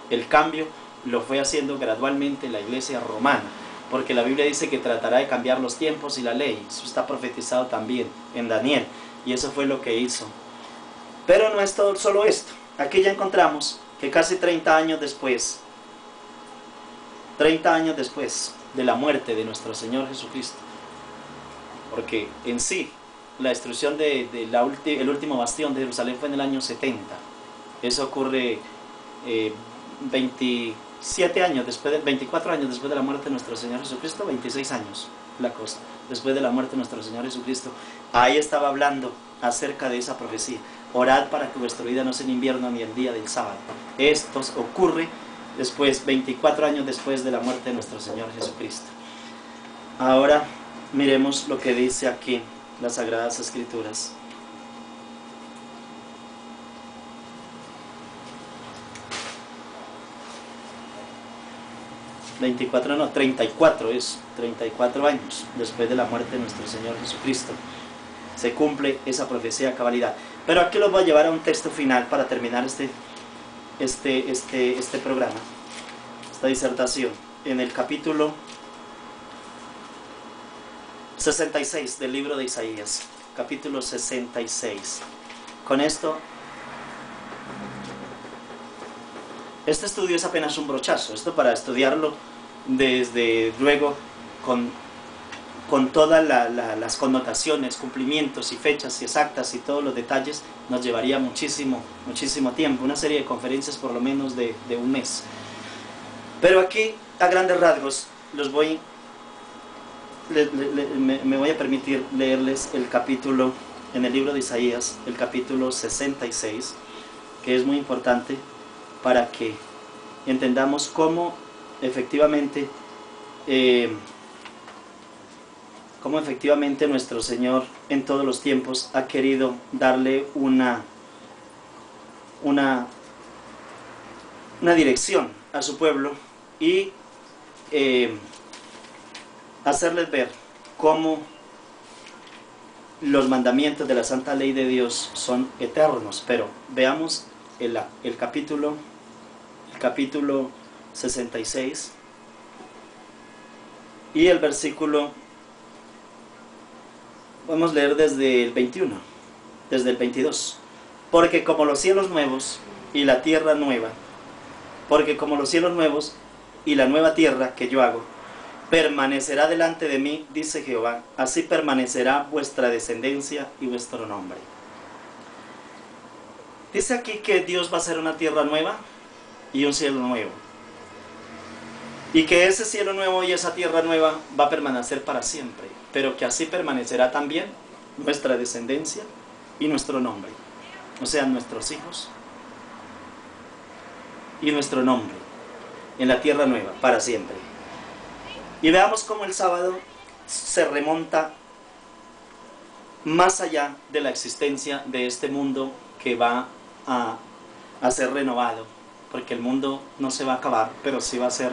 El cambio lo fue haciendo gradualmente la iglesia romana, porque la Biblia dice que tratará de cambiar los tiempos y la ley. Eso está profetizado también en Daniel, y eso fue lo que hizo. Pero no es todo solo esto. Aquí ya encontramos que casi 30 años después de la muerte de nuestro Señor Jesucristo, porque en sí la destrucción el último bastión de Jerusalén fue en el año 70. Eso ocurre 27 años después, 24 años después de la muerte de nuestro Señor Jesucristo, 26 años la cosa, después de la muerte de nuestro Señor Jesucristo. Ahí estaba hablando acerca de esa profecía: orad para que vuestra vida no sea en invierno ni el día del sábado. Esto ocurre después, 24 años después de la muerte de nuestro Señor Jesucristo. Ahora miremos lo que dice aquí las Sagradas Escrituras. No, 34 es 34 años después de la muerte de nuestro Señor Jesucristo se cumple esa profecía a cabalidad. Pero aquí los voy a llevar a un texto final para terminar este programa, esta disertación, en el capítulo 66 del libro de Isaías, capítulo 66. Con esto, este estudio es apenas un brochazo. Esto, para estudiarlo desde luego con todas las connotaciones, cumplimientos y fechas exactas y todos los detalles, nos llevaría muchísimo tiempo, una serie de conferencias por lo menos de un mes. Pero aquí, a grandes rasgos, me voy a permitir leerles el capítulo, en el libro de Isaías, el capítulo 66, que es muy importante para que entendamos cómo efectivamente nuestro Señor en todos los tiempos ha querido darle una una dirección a su pueblo y hacerles ver cómo los mandamientos de la santa ley de Dios son eternos. Pero veamos el capítulo 66 y el versículo, vamos a leer desde el 21, desde el 22. Porque como los cielos nuevos y la tierra nueva, porque como los cielos nuevos y la nueva tierra que yo hago, permanecerá delante de mí, dice Jehová, así permanecerá vuestra descendencia y vuestro nombre. Dice aquí que Dios va a hacer una tierra nueva y un cielo nuevo. Y que ese cielo nuevo y esa tierra nueva va a permanecer para siempre, pero que así permanecerá también nuestra descendencia y nuestro nombre. O sea, nuestros hijos y nuestro nombre en la tierra nueva, para siempre. Y veamos cómo el sábado se remonta más allá de la existencia de este mundo que va a ser renovado, porque el mundo no se va a acabar, pero sí va a ser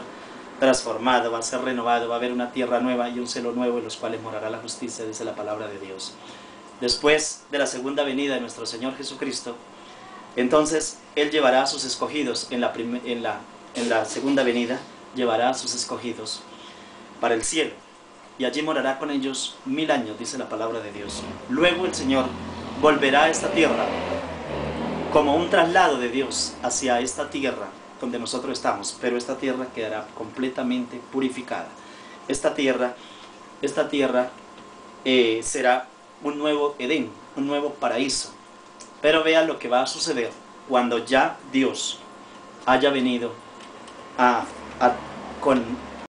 transformado, va a ser renovado, va a haber una tierra nueva y un cielo nuevo en los cuales morará la justicia, dice la palabra de Dios. Después de la segunda venida de nuestro Señor Jesucristo, entonces Él llevará a sus escogidos en la segunda venida, llevará a sus escogidos para el cielo, y allí morará con ellos 1000 años, dice la palabra de Dios. Luego el Señor volverá a esta tierra como un traslado de Dios hacia esta tierra donde nosotros estamos, pero esta tierra quedará completamente purificada. Esta tierra será un nuevo Edén, un nuevo paraíso. Pero vean lo que va a suceder cuando ya Dios haya venido con